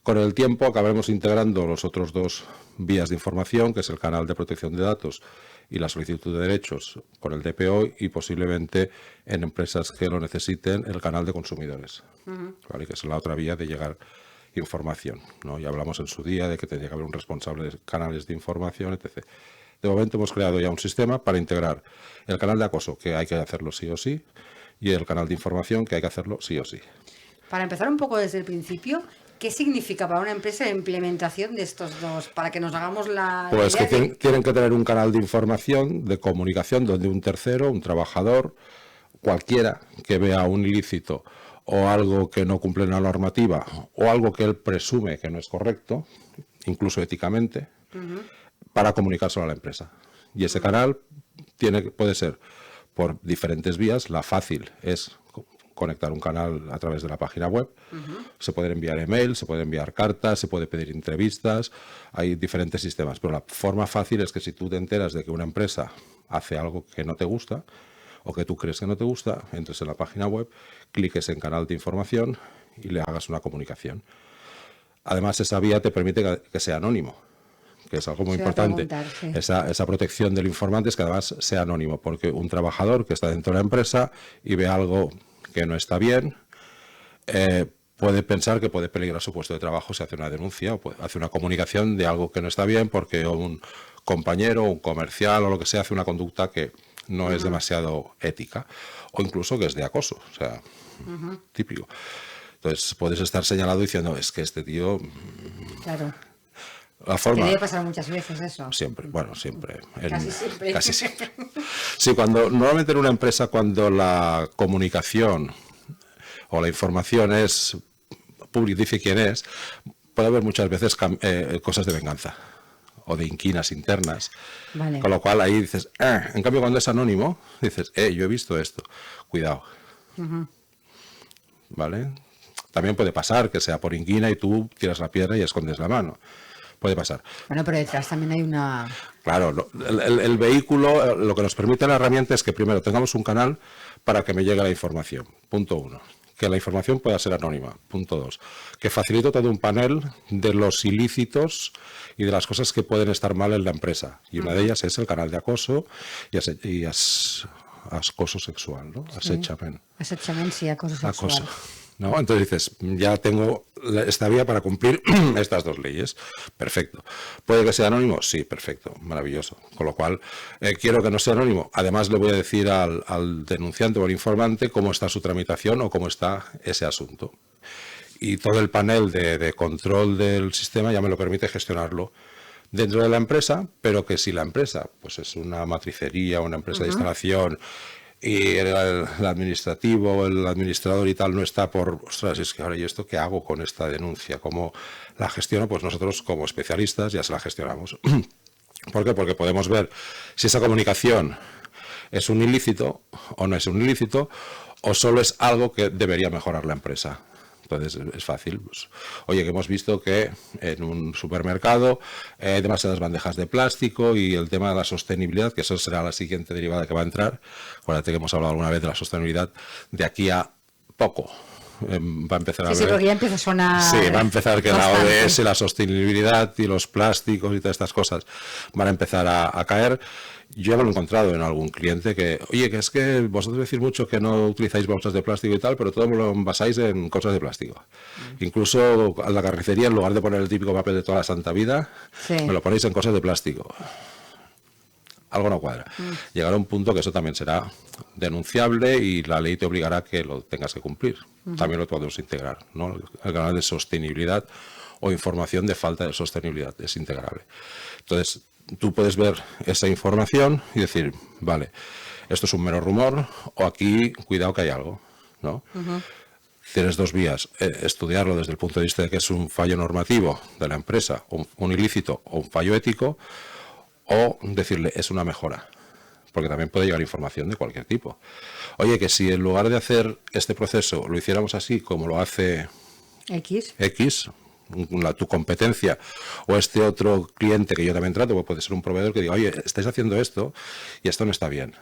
[SPEAKER 4] Con el tiempo acabaremos integrando los otros dos vías de información, que es el canal de protección de datos y la solicitud de derechos con el DPO, y posiblemente en empresas que lo necesiten el canal de consumidores, ¿vale? Que es la otra vía de llegar información, ¿no? Ya hablamos en su día de que tendría que haber un responsable de canales de información, etc. De momento hemos creado ya un sistema para integrar el canal de acoso, que hay que hacerlo sí o sí, y el canal de información, que hay que hacerlo sí o sí.
[SPEAKER 1] Para empezar un poco desde el principio, ¿qué significa para una empresa la implementación de estos dos? Para que nos hagamos la
[SPEAKER 4] Pues
[SPEAKER 1] idea
[SPEAKER 4] que tienen que tener un canal de información, de comunicación, donde un tercero, un trabajador, cualquiera que vea un ilícito o algo que no cumple la normativa o algo que él presume que no es correcto, incluso éticamente, para comunicárselo a la empresa. Y ese canal puede ser por diferentes vías. La fácil es conectar un canal a través de la página web. Se pueden enviar email, se pueden enviar cartas, se puede pedir entrevistas. Hay diferentes sistemas, pero la forma fácil es que si tú te enteras de que una empresa hace algo que no te gusta o que tú crees que no te gusta, entres en la página web, cliques en canal de información y le hagas una comunicación. Además, esa vía te permite que sea anónimo, que es algo muy importante. Esa protección del informante es que además sea anónimo, porque un trabajador que está dentro de la empresa y ve algo que no está bien, puede pensar que puede peligrar su puesto de trabajo si hace una denuncia o hace una comunicación de algo que no está bien porque un compañero, un comercial o lo que sea hace una conducta que no es demasiado ética, o incluso que es de acoso, o sea, típico. Entonces puedes estar señalado diciendo, es que este tío...
[SPEAKER 1] Claro.
[SPEAKER 4] La forma...
[SPEAKER 1] Que debe pasar muchas veces eso.
[SPEAKER 4] Siempre, bueno, siempre.
[SPEAKER 1] Casi siempre.
[SPEAKER 4] Casi siempre. Sí, normalmente en una empresa, cuando la comunicación o la información es pública, dice quién es, puede haber muchas veces cosas de venganza o de inquinas internas.
[SPEAKER 1] Vale.
[SPEAKER 4] Con lo cual ahí dices, en cambio cuando es anónimo, dices, yo he visto esto, cuidado. ¿Vale? También puede pasar que sea por inquina y tú tiras la piedra y escondes la mano. Puede pasar.
[SPEAKER 1] Bueno, pero detrás también hay una...
[SPEAKER 4] Claro, el vehículo, lo que nos permite la herramienta es que primero tengamos un canal para que me llegue la información. Punto 1. Que la información pueda ser anónima. Punto 2. Que facilito todo un panel de los ilícitos y de las cosas que pueden estar mal en la empresa. Y una de ellas es el canal de acoso y acoso sexual, ¿no?
[SPEAKER 1] Sí. Assetjament, sí, acoso sexual.
[SPEAKER 4] ¿no? Entonces dices, ya tengo esta vía para cumplir estas dos leyes. Perfecto. ¿Puede que sea anónimo? Sí, perfecto, maravilloso. Con lo cual, quiero que no sea anónimo. Además, le voy a decir al denunciante o al informante cómo está su tramitación o cómo está ese asunto. Y todo el panel de control del sistema ya me lo permite gestionarlo dentro de la empresa, pero que si la empresa pues es una matricería, una empresa de instalación, y el administrativo, el administrador y tal no está por, ostras, es que ahora, ¿y esto qué hago con esta denuncia? ¿Cómo la gestiono? Pues nosotros como especialistas ya se la gestionamos. ¿Por qué? Porque podemos ver si esa comunicación es un ilícito o no es un ilícito, o solo es algo que debería mejorar la empresa. Entonces es fácil. Pues, oye, que hemos visto que en un supermercado hay demasiadas bandejas de plástico y el tema de la sostenibilidad, que eso será la siguiente derivada que va a entrar. Acuérdate que hemos hablado alguna vez de la sostenibilidad. De aquí a poco va a empezar a ver.
[SPEAKER 1] Sí, porque ya empieza a sonar.
[SPEAKER 4] Sí, va a empezar que
[SPEAKER 1] bastante.
[SPEAKER 4] la ODS, la sostenibilidad y los plásticos y todas estas cosas van a empezar a caer. Yo ya me lo he encontrado en algún cliente que, oye, que es que vosotros decís mucho que no utilizáis bolsas de plástico y tal, pero todo lo basáis en cosas de plástico. Incluso a la carnicería, en lugar de poner el típico papel de toda la santa vida, me lo ponéis en cosas de plástico. Algo no cuadra. Llegará un punto que eso también será denunciable y la ley te obligará a que lo tengas que cumplir. También lo podemos integrar, ¿no? El canal de sostenibilidad o información de falta de sostenibilidad es integrable. Entonces, tú puedes ver esa información y decir, vale, esto es un mero rumor o aquí, cuidado que hay algo, ¿no? Tienes dos vías, estudiarlo desde el punto de vista de que es un fallo normativo de la empresa, un ilícito o un fallo ético, o decirle, es una mejora, porque también puede llegar información de cualquier tipo. Oye, que si en lugar de hacer este proceso lo hiciéramos así como lo hace X, tu competencia o este otro cliente que yo también trato, puede ser un proveedor que diga, oye, estáis haciendo esto y esto no está bien.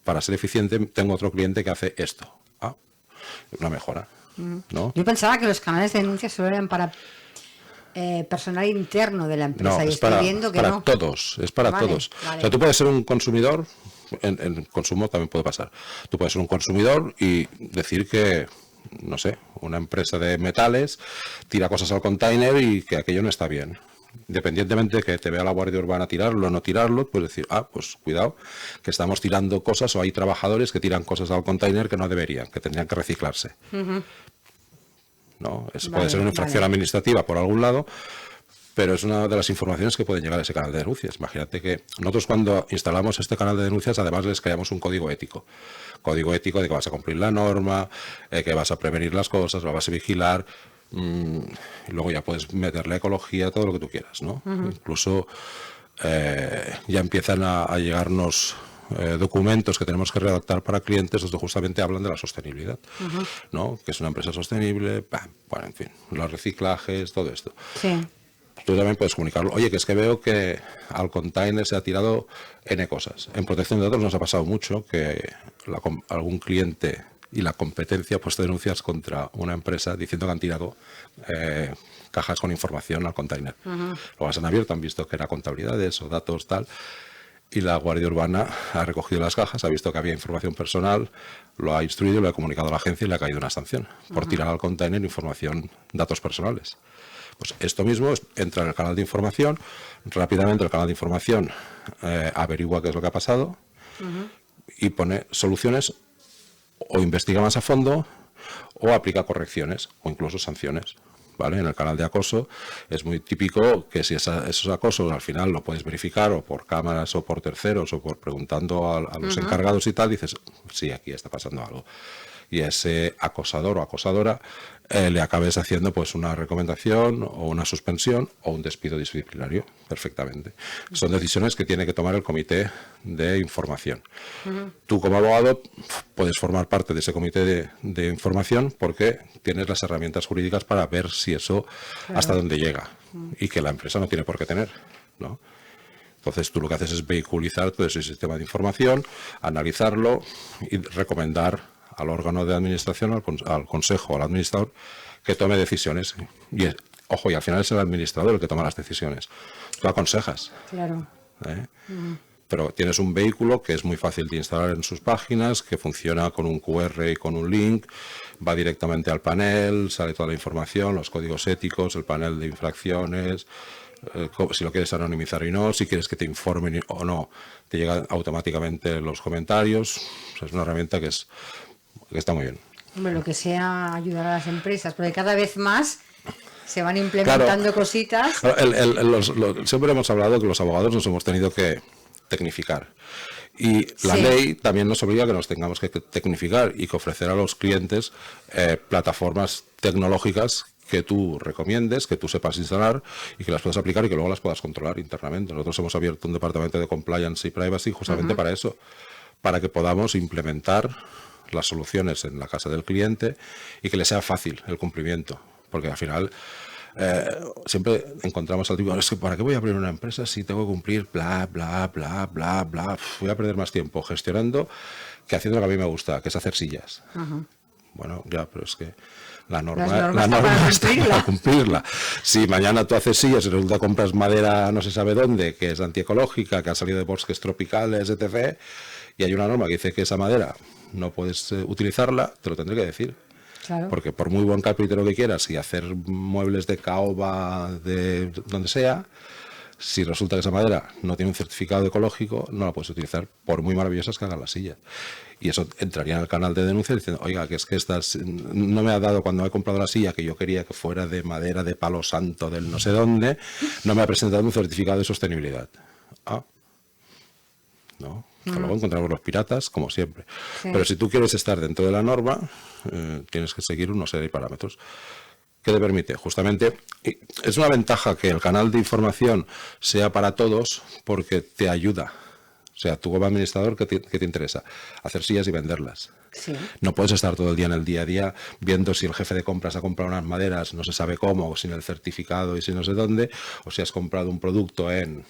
[SPEAKER 4] Para ser eficiente tengo otro cliente que hace esto. Ah, una mejora, ¿no?
[SPEAKER 1] Yo pensaba que los canales de denuncia solo eran para personal interno de la empresa.
[SPEAKER 4] No,
[SPEAKER 1] y
[SPEAKER 4] es
[SPEAKER 1] estoy
[SPEAKER 4] para,
[SPEAKER 1] viendo que
[SPEAKER 4] para
[SPEAKER 1] no.
[SPEAKER 4] todos, es para todos.
[SPEAKER 1] Vale.
[SPEAKER 4] O sea, tú puedes ser un consumidor, en consumo también puede pasar. Tú puedes ser un consumidor y decir que, no sé, una empresa de metales tira cosas al container y que aquello no está bien. Independientemente de que te vea la Guardia Urbana tirarlo o no tirarlo, puedes decir, pues cuidado, que estamos tirando cosas o hay trabajadores que tiran cosas al container que no deberían, que tendrían que reciclarse. ¿No? Puede ser una infracción administrativa por algún lado, pero es una de las informaciones que pueden llegar a ese canal de denuncias. Imagínate que nosotros cuando instalamos este canal de denuncias, además les creamos un código ético. Código ético de que vas a cumplir la norma, que vas a prevenir las cosas, lo vas a vigilar, y luego ya puedes meterle ecología, todo lo que tú quieras, ¿no? Incluso ya empiezan a llegarnos documentos que tenemos que redactar para clientes donde justamente hablan de la sostenibilidad, ¿no? Que es una empresa sostenible, bueno, en fin, los reciclajes, todo esto.
[SPEAKER 1] Sí.
[SPEAKER 4] Tú también puedes comunicarlo. Oye, que es que veo que al container se ha tirado N cosas. En protección de datos nos ha pasado mucho que algún cliente y la competencia ha puesto denuncias contra una empresa diciendo que han tirado cajas con información al container. Lo han abierto, han visto que era contabilidades o datos tal, y la Guardia Urbana ha recogido las cajas, ha visto que había información personal, lo ha instruido, lo ha comunicado a la agencia y le ha caído una sanción por tirar al container información, datos personales. Pues esto mismo entra en el canal de información, rápidamente el canal de información averigua qué es lo que ha pasado y pone soluciones o investiga más a fondo o aplica correcciones o incluso sanciones. ¿Vale? En el canal de acoso es muy típico que si esos acosos al final lo puedes verificar o por cámaras o por terceros o por preguntando a los encargados y tal, dices, sí, aquí está pasando algo. Y a ese acosador o acosadora le acabes haciendo pues una recomendación o una suspensión o un despido disciplinario perfectamente. Son decisiones que tiene que tomar el comité de información. Tú como abogado puedes formar parte de ese comité de información porque tienes las herramientas jurídicas para ver si eso hasta dónde llega y que la empresa no tiene por qué tener, ¿no? Entonces tú lo que haces es vehiculizar todo ese sistema de información, analizarlo y recomendar al órgano de administración, al consejo, al administrador, que tome decisiones. Y ojo, y al final es el administrador el que toma las decisiones. Tú aconsejas.
[SPEAKER 1] Claro.
[SPEAKER 4] pero tienes un vehículo que es muy fácil de instalar en sus páginas, que funciona con un QR y con un link, va directamente al panel, sale toda la información, los códigos éticos, el panel de infracciones, si lo quieres anonimizar y no, si quieres que te informen o no, te llegan automáticamente los comentarios. O sea, es una herramienta que está muy bien.
[SPEAKER 1] Hombre, lo que sea ayudar a las empresas, porque cada vez más se van implementando cositas.
[SPEAKER 4] Siempre hemos hablado que los abogados nos hemos tenido que tecnificar. Y la ley también nos obliga a que nos tengamos que tecnificar y que ofrecer a los clientes plataformas tecnológicas que tú recomiendes, que tú sepas instalar y que las puedas aplicar y que luego las puedas controlar internamente. Nosotros hemos abierto un departamento de compliance y privacy justamente para eso, para que podamos implementar las soluciones en la casa del cliente y que le sea fácil el cumplimiento, porque al final siempre encontramos al tipo, es que ¿para qué voy a abrir una empresa si tengo que cumplir bla, bla, bla, bla, bla? Voy a perder más tiempo gestionando que haciendo lo que a mí me gusta, que es hacer sillas. Bueno, ya, pero es que la norma está para cumplirla. Si mañana tú haces sillas y resulta compras madera no se sabe dónde, que es antiecológica, que ha salido de bosques tropicales, etc., y hay una norma que dice que esa madera no puedes utilizarla, te lo tendré que decir.
[SPEAKER 1] Claro.
[SPEAKER 4] Porque por muy buen carpintero que quieras y hacer muebles de caoba, de donde sea, si resulta que esa madera no tiene un certificado ecológico, no la puedes utilizar, por muy maravillosas que hagan las sillas. Y eso entraría en el canal de denuncia diciendo, oiga, que es que estas no me ha dado cuando he comprado la silla que yo quería que fuera de madera de palo santo del no sé dónde, no me ha presentado un certificado de sostenibilidad. Ah, no. Luego encontramos los piratas, como siempre. Sí. Pero si tú quieres estar dentro de la norma, tienes que seguir una serie de parámetros. ¿Qué te permite? Justamente, es una ventaja que el canal de información sea para todos porque te ayuda. O sea, tú como administrador, ¿qué te interesa? Hacer sillas y venderlas.
[SPEAKER 1] Sí.
[SPEAKER 4] No puedes estar todo el día en el día a día viendo si el jefe de compras ha comprado unas maderas, no se sabe cómo, o sin el certificado y si no sé dónde, o si has comprado un producto en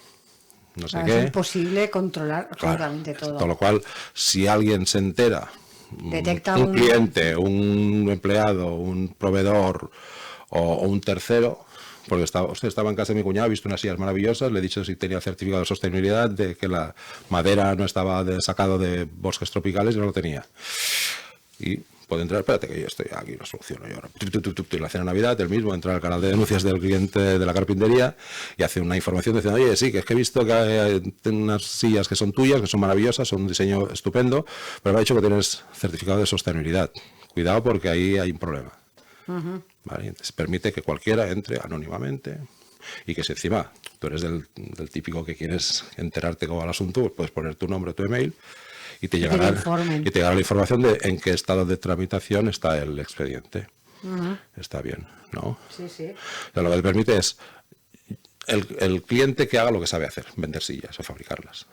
[SPEAKER 4] no sé qué.
[SPEAKER 1] Es imposible controlar absolutamente todo.
[SPEAKER 4] Con lo cual, si alguien se entera,
[SPEAKER 1] detecta
[SPEAKER 4] un cliente, un empleado, un proveedor o un tercero, porque estaba en casa de mi cuñado, he visto unas sillas maravillosas, le he dicho si tenía certificado de sostenibilidad, de que la madera no estaba sacado de bosques tropicales y no lo tenía. Y puede entrar, espérate que yo estoy aquí, lo soluciono yo ahora. Y la cena de Navidad, él mismo entra al canal de denuncias del cliente de la carpintería y hace una información diciendo, oye, sí, que es que he visto que hay unas sillas que son tuyas, que son maravillosas, son un diseño estupendo, pero me ha dicho que tienes certificado de sostenibilidad. Cuidado porque ahí hay un problema. ¿Vale? Entonces permite que cualquiera entre anónimamente y que si encima tú eres del típico que quieres enterarte cómo va el asunto, pues puedes poner tu nombre, tu email y te llegará la información de en qué estado de tramitación está el expediente. Está bien, ¿no?
[SPEAKER 1] Sí, sí.
[SPEAKER 4] O sea, lo que te permite es el cliente que haga lo que sabe hacer, vender sillas o fabricarlas.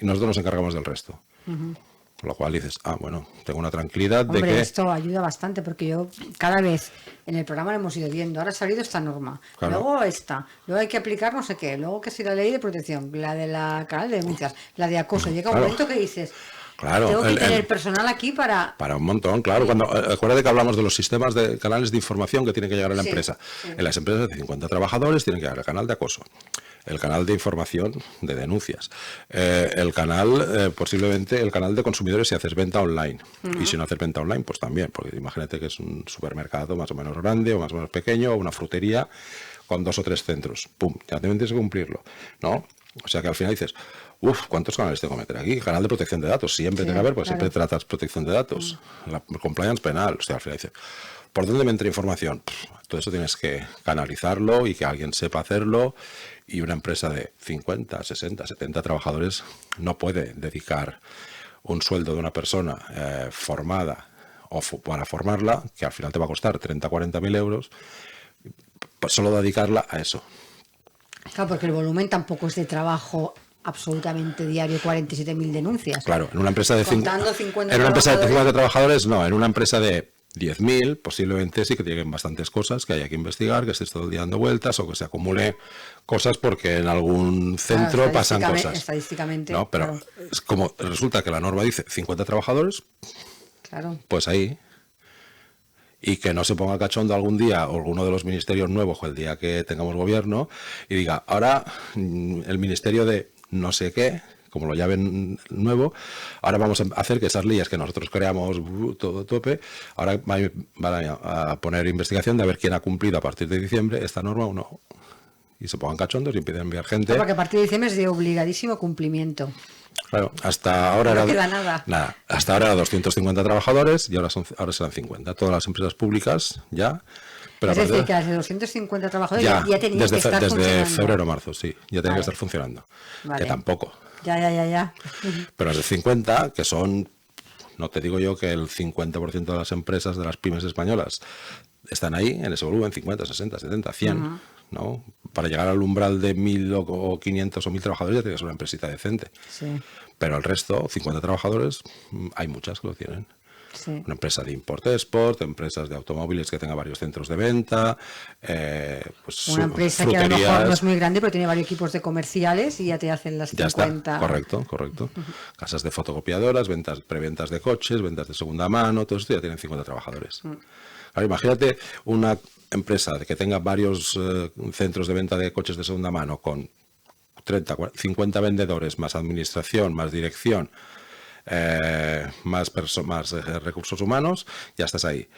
[SPEAKER 4] Y nosotros nos encargamos del resto. Con lo cual dices, bueno, tengo una tranquilidad de que...
[SPEAKER 1] esto ayuda bastante porque yo cada vez en el programa lo hemos ido viendo. Ahora ha salido esta norma,
[SPEAKER 4] claro.
[SPEAKER 1] Luego esta, luego hay que aplicar no sé qué, luego que si la ley de protección, la de la canal de denuncias, la de acoso. Llega un momento que dices...
[SPEAKER 4] Claro,
[SPEAKER 1] tengo que tener personal aquí para
[SPEAKER 4] un montón, claro. Acuérdate que hablamos de los sistemas de canales de información que tienen que llegar a la empresa. En las empresas de 50 trabajadores tienen que llegar el canal de acoso, el canal de información de denuncias, el canal, posiblemente el canal de consumidores si haces venta online. Y si no haces venta online, pues también, porque imagínate que es un supermercado más o menos grande o más o menos pequeño o una frutería con 2 o 3 centros. ¡Pum! Ya tienes que cumplirlo, ¿no? O sea que al final dices... ¿cuántos canales tengo que meter aquí? Canal de protección de datos. Siempre tiene que haber, pues siempre tratas protección de datos. La compliance penal. O sea, al final dice, ¿por dónde me entra información? Todo eso tienes que canalizarlo y que alguien sepa hacerlo. Y una empresa de 50, 60, 70 trabajadores no puede dedicar un sueldo de una persona formada o para formarla, que al final te va a costar 30, 40.000 euros, pues solo dedicarla a eso.
[SPEAKER 1] Claro, porque el volumen tampoco es de trabajo absolutamente diario, 47.000 denuncias.
[SPEAKER 4] Claro, en una empresa de 50 trabajadores, no, en una empresa de 10.000 posiblemente sí que lleguen bastantes cosas que haya que investigar, que estés todo el día dando vueltas o que se acumule cosas porque en algún centro pasan cosas.
[SPEAKER 1] Estadísticamente.
[SPEAKER 4] No, pero es como resulta que la norma dice 50 trabajadores, pues ahí. Y que no se ponga cachondo algún día o alguno de los ministerios nuevos o el día que tengamos gobierno y diga, ahora el ministerio de no sé qué, como lo llamen nuevo, ahora vamos a hacer que esas leyes que nosotros creamos todo tope, ahora van a poner investigación de a ver quién ha cumplido a partir de diciembre esta norma o no. Y se pongan cachondos y empiezan a enviar gente.
[SPEAKER 1] Porque a partir de diciembre es de obligadísimo cumplimiento.
[SPEAKER 4] Claro, hasta ahora
[SPEAKER 1] no queda nada.
[SPEAKER 4] Hasta ahora era 250 trabajadores y ahora serán 50. Todas las empresas públicas ya. Pero
[SPEAKER 1] es decir, que de 250 trabajadores ya tenían
[SPEAKER 4] que estar
[SPEAKER 1] funcionando.
[SPEAKER 4] Desde febrero o marzo, sí, ya tenían que estar funcionando.
[SPEAKER 1] Vale.
[SPEAKER 4] Que tampoco.
[SPEAKER 1] Ya.
[SPEAKER 4] Pero es de 50, que son, no te digo yo que el 50% de las empresas, de las pymes españolas, están ahí en ese volumen, 50, 60, 70, 100, ¿no? Para llegar al umbral de 1.000 o 500 o 1.000 trabajadores ya tienes una empresita decente.
[SPEAKER 1] Sí.
[SPEAKER 4] Pero el resto, 50 trabajadores, hay muchas que lo tienen.
[SPEAKER 1] Sí.
[SPEAKER 4] Una empresa de import-export, empresas de automóviles que tenga varios centros de venta, pues
[SPEAKER 1] una empresa que a lo mejor no es muy grande, pero tiene varios equipos de comerciales y ya te hacen las 50.
[SPEAKER 4] Ya está, correcto. Casas de fotocopiadoras, preventas de coches, ventas de segunda mano, todo esto ya tienen 50 trabajadores. Ahora, imagínate una empresa que tenga varios centros de venta de coches de segunda mano con 30, 50 vendedores, más administración, más dirección, más recursos humanos, ya estás ahí.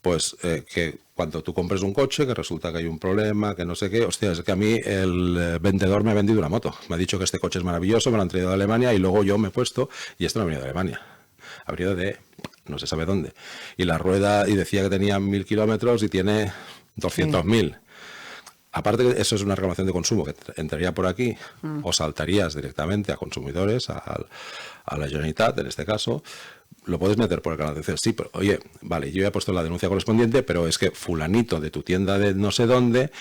[SPEAKER 4] Pues que cuando tú compres un coche, que resulta que hay un problema, que no sé qué, hostia, es que a mí el vendedor me ha vendido una moto, me ha dicho que este coche es maravilloso, me lo han traído de Alemania y luego yo me he puesto y esto no ha venido de Alemania, ha venido de no se sabe dónde. Y la rueda, y decía que tenía 1.000 kilómetros y tiene 200.000. Aparte que eso es una reclamación de consumo que entraría por aquí o saltarías directamente a consumidores, a la Generalitat en este caso, lo puedes meter por el canal de decir, sí, pero oye, vale, yo ya he puesto la denuncia correspondiente, pero es que fulanito de tu tienda de no sé dónde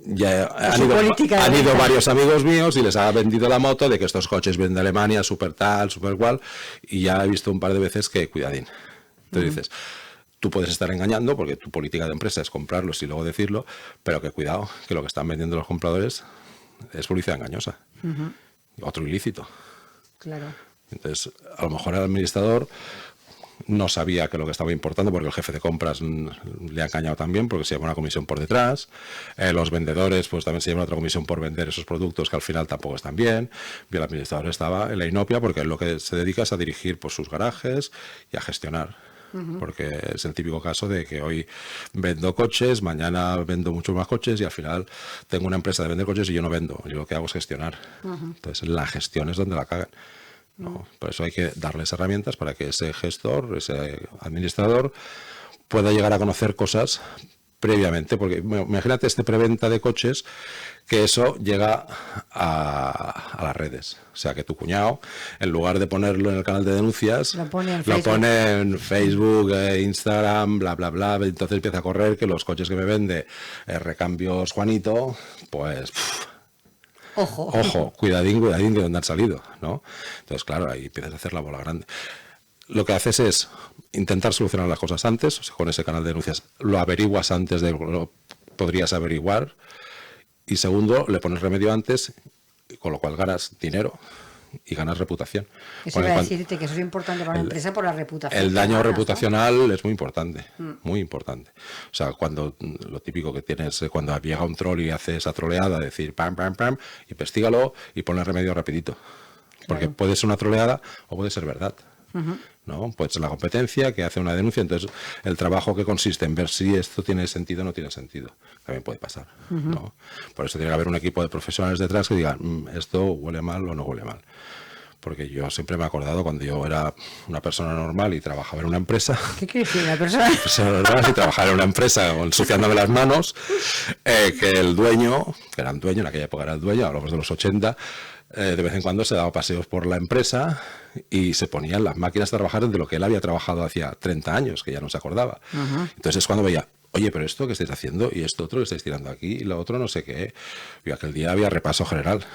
[SPEAKER 4] ya han ido varios amigos míos y les ha vendido la moto de que estos coches vienen de Alemania, súper tal, súper cual, y ya he visto un par de veces que cuidadín. Entonces dices, tú puedes estar engañando porque tu política de empresa es comprarlos y luego decirlo, pero que cuidado, que lo que están vendiendo los compradores es publicidad engañosa. Otro ilícito.
[SPEAKER 1] Claro.
[SPEAKER 4] Entonces, a lo mejor el administrador no sabía que lo que estaba importando porque el jefe de compras le ha engañado también porque se lleva una comisión por detrás. Los vendedores pues también se llevan otra comisión por vender esos productos que al final tampoco están bien. Y el administrador estaba en la inopia porque lo que se dedica es a dirigir pues, sus garajes y a gestionar. Porque es el típico caso de que hoy vendo coches, mañana vendo muchos más coches y al final tengo una empresa de vender coches y yo no vendo. Yo lo que hago es gestionar. Entonces la gestión es donde la cagan. ¿No? Por eso hay que darles herramientas para que ese gestor, ese administrador, pueda llegar a conocer cosas previamente. Porque imagínate este preventa de coches, que eso llega a las redes. O sea, que tu cuñado, en lugar de ponerlo en el canal de denuncias,
[SPEAKER 1] lo pone
[SPEAKER 4] en Facebook, Instagram, bla, bla, bla. Entonces empieza a correr que los coches que me vende Recambios Juanito, pues... Ojo, cuidadín de dónde han salido, ¿no? Entonces, claro, ahí empiezas a hacer la bola grande. Lo que haces es intentar solucionar las cosas antes, o sea, con ese canal de denuncias lo averiguas antes de lo podrías averiguar, y segundo, le pones remedio antes, con lo cual ganas dinero y ganas reputación.
[SPEAKER 1] Eso iba a decirte que eso es importante para una empresa por la reputación.
[SPEAKER 4] El daño reputacional es muy importante, muy importante. O sea, cuando lo típico que tienes, cuando llega un troll y hace esa troleada, decir pam, investígalo y ponle remedio rapidito. Porque puede ser una troleada o puede ser verdad. ¿No? Pues la competencia que hace una denuncia, entonces el trabajo que consiste en ver si esto tiene sentido o no tiene sentido, también puede pasar, ¿no? Por eso tiene que haber un equipo de profesionales detrás que digan esto huele mal o no huele mal. Porque yo siempre me he acordado cuando yo era una persona normal y trabajaba en una empresa.
[SPEAKER 1] ¿Qué quiere decir una persona?
[SPEAKER 4] Normal y trabajaba en una empresa ensuciándome las manos, que el dueño, que era un dueño, en aquella época era el dueño, hablamos de los 80, de vez en cuando se daba paseos por la empresa y se ponían las máquinas a trabajar de lo que él había trabajado hacía 30 años, que ya no se acordaba. Entonces es cuando veía, oye, pero esto que estáis haciendo y esto otro que estáis tirando aquí y lo otro no sé qué. Y aquel día había repaso general.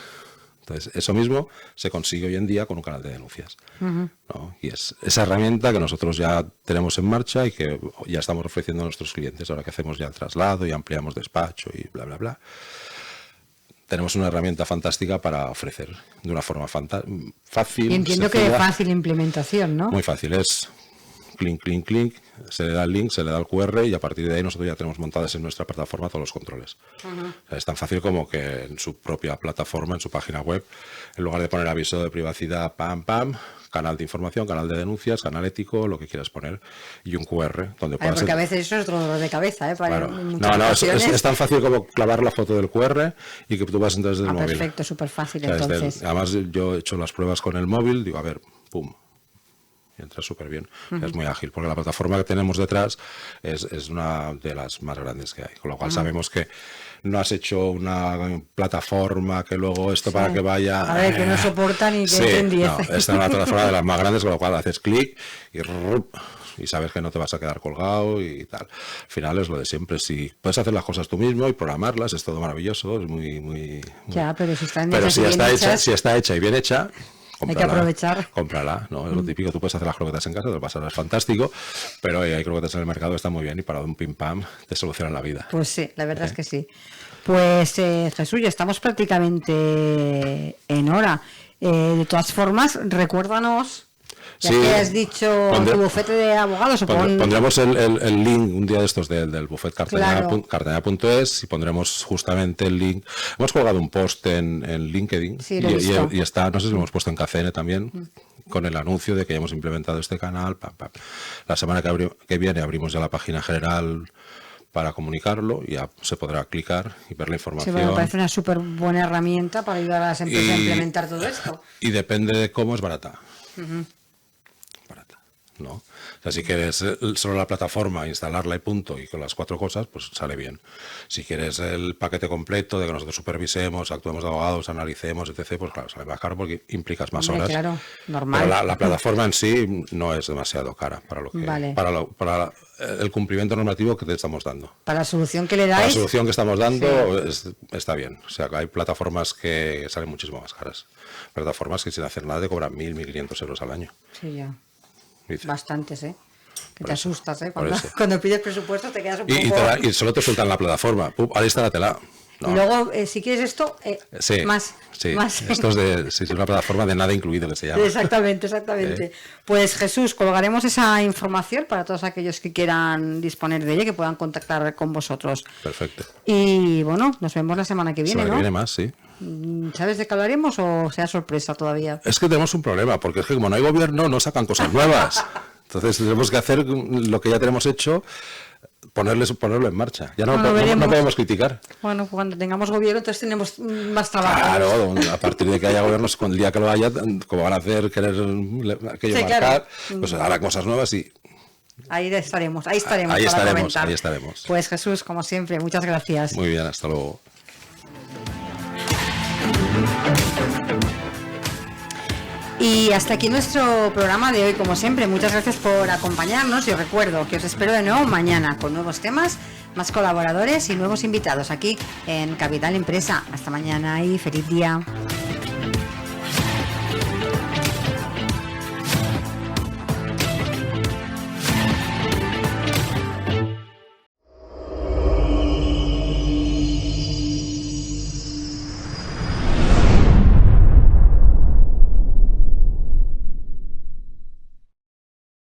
[SPEAKER 4] Entonces, eso mismo se consigue hoy en día con un canal de denuncias, ¿no? Y es esa herramienta que nosotros ya tenemos en marcha y que ya estamos ofreciendo a nuestros clientes. Ahora que hacemos ya el traslado y ampliamos despacho y bla, bla, bla. Tenemos una herramienta fantástica para ofrecer de una forma fácil.
[SPEAKER 1] Y entiendo
[SPEAKER 4] sencilla,
[SPEAKER 1] que fácil implementación, ¿no?
[SPEAKER 4] Muy fácil. Es clink, se le da el link, se le da el QR y a partir de ahí nosotros ya tenemos montadas en nuestra plataforma todos los controles. O sea, es tan fácil como que en su propia plataforma, en su página web, en lugar de poner aviso de privacidad, pam, canal de información, canal de denuncias, canal ético, lo que quieras poner, y un QR donde puedas...
[SPEAKER 1] Porque a veces eso es dolor de cabeza, ¿eh? Para
[SPEAKER 4] Claro. Es tan fácil como clavar la foto del QR y que tú vas entonces desde el móvil.
[SPEAKER 1] Perfecto, súper fácil,
[SPEAKER 4] O sea,
[SPEAKER 1] entonces.
[SPEAKER 4] además yo he hecho las pruebas con el móvil, digo, a ver, pum, y entra súper bien. Es muy ágil, porque la plataforma que tenemos detrás es una de las más grandes que hay, con lo cual sabemos que no has hecho una plataforma que luego esto para que vaya...
[SPEAKER 1] A ver, que no soporta ni que den 10.
[SPEAKER 4] No, esta es una plataforma de las más grandes, con lo cual haces clic y sabes que no te vas a quedar colgado y tal. Al final es lo de siempre. Si puedes hacer las cosas tú mismo y programarlas, es todo maravilloso, es muy...
[SPEAKER 1] Ya, pero si están
[SPEAKER 4] Pero
[SPEAKER 1] hechas
[SPEAKER 4] si
[SPEAKER 1] y bien hechas,
[SPEAKER 4] si está hecha y bien hecha...
[SPEAKER 1] hay que aprovechar.
[SPEAKER 4] Cómprala, ¿no? Es lo típico, tú puedes hacer las croquetas en casa, te lo pasarás fantástico, pero hay croquetas en el mercado que están muy bien y para un pim pam te solucionan la vida.
[SPEAKER 1] Pues sí, la verdad es que sí. Pues Jesús, ya estamos prácticamente en hora. De todas formas, recuérdanos, ya que has dicho tu bufete de abogados.
[SPEAKER 4] Pondremos el link un día de estos del bufete
[SPEAKER 1] Claro.
[SPEAKER 4] cartaña.es y pondremos justamente el link. Hemos colgado un post en LinkedIn y está, no sé si lo hemos puesto en KCN también, con el anuncio de que ya hemos implementado este canal. La semana que viene abrimos ya la página general para comunicarlo, ya se podrá clicar y ver la información.
[SPEAKER 1] Sí, me parece una súper buena herramienta para ayudar a las empresas a implementar todo esto.
[SPEAKER 4] Y depende de cómo es barata. Barata, ¿no? O sea, si quieres solo la plataforma, instalarla y punto, y con las 4 cosas, pues sale bien. Si quieres el paquete completo de que nosotros supervisemos, actuemos de abogados, analicemos, etc., pues claro, sale más caro porque implicas más horas.
[SPEAKER 1] Claro, normal.
[SPEAKER 4] Pero la plataforma en sí no es demasiado cara para lo que para el cumplimiento normativo que te estamos dando.
[SPEAKER 1] Para la solución que le dais.
[SPEAKER 4] Para la solución que estamos dando está bien. O sea, hay plataformas que salen muchísimo más caras. Plataformas que sin hacer nada te cobran 1.000, 1.500 euros al año.
[SPEAKER 1] Sí, ya.
[SPEAKER 4] Dice.
[SPEAKER 1] Bastantes, ¿eh? Que
[SPEAKER 4] Por
[SPEAKER 1] te
[SPEAKER 4] eso,
[SPEAKER 1] asustas, ¿eh?
[SPEAKER 4] por eso.
[SPEAKER 1] Cuando pides presupuesto te quedas un poco...
[SPEAKER 4] Y solo te sueltan la plataforma. Pum, ahí está la tela. No.
[SPEAKER 1] Y luego, si quieres esto, más.
[SPEAKER 4] Esto es una plataforma de nada incluido que se llama.
[SPEAKER 1] Exactamente. Pues Jesús, colgaremos esa información para todos aquellos que quieran disponer de ella, que puedan contactar con vosotros.
[SPEAKER 4] Perfecto.
[SPEAKER 1] Y bueno, nos vemos la semana que viene,
[SPEAKER 4] semana
[SPEAKER 1] ¿no?
[SPEAKER 4] que viene más, sí.
[SPEAKER 1] ¿Sabes de qué hablaremos o sea sorpresa todavía?
[SPEAKER 4] Es que tenemos un problema, porque es que como no hay gobierno, no sacan cosas nuevas. Entonces tenemos que hacer lo que ya tenemos hecho, ponerlo en marcha. Ya no podemos criticar.
[SPEAKER 1] Bueno, cuando tengamos gobierno, entonces tenemos más trabajo.
[SPEAKER 4] Claro, a partir de que haya gobiernos, con el día que lo haya, como van a hacer querer aquello marcar,
[SPEAKER 1] claro.
[SPEAKER 4] Pues hará cosas nuevas y...
[SPEAKER 1] Ahí estaremos.
[SPEAKER 4] Ahí estaremos.
[SPEAKER 1] Pues Jesús, como siempre, muchas gracias.
[SPEAKER 4] Muy bien, hasta luego.
[SPEAKER 1] Y hasta aquí nuestro programa de hoy, como siempre. Muchas gracias por acompañarnos y os recuerdo que os espero de nuevo mañana con nuevos temas, más colaboradores y nuevos invitados aquí en Capital Empresa. Hasta mañana y feliz día.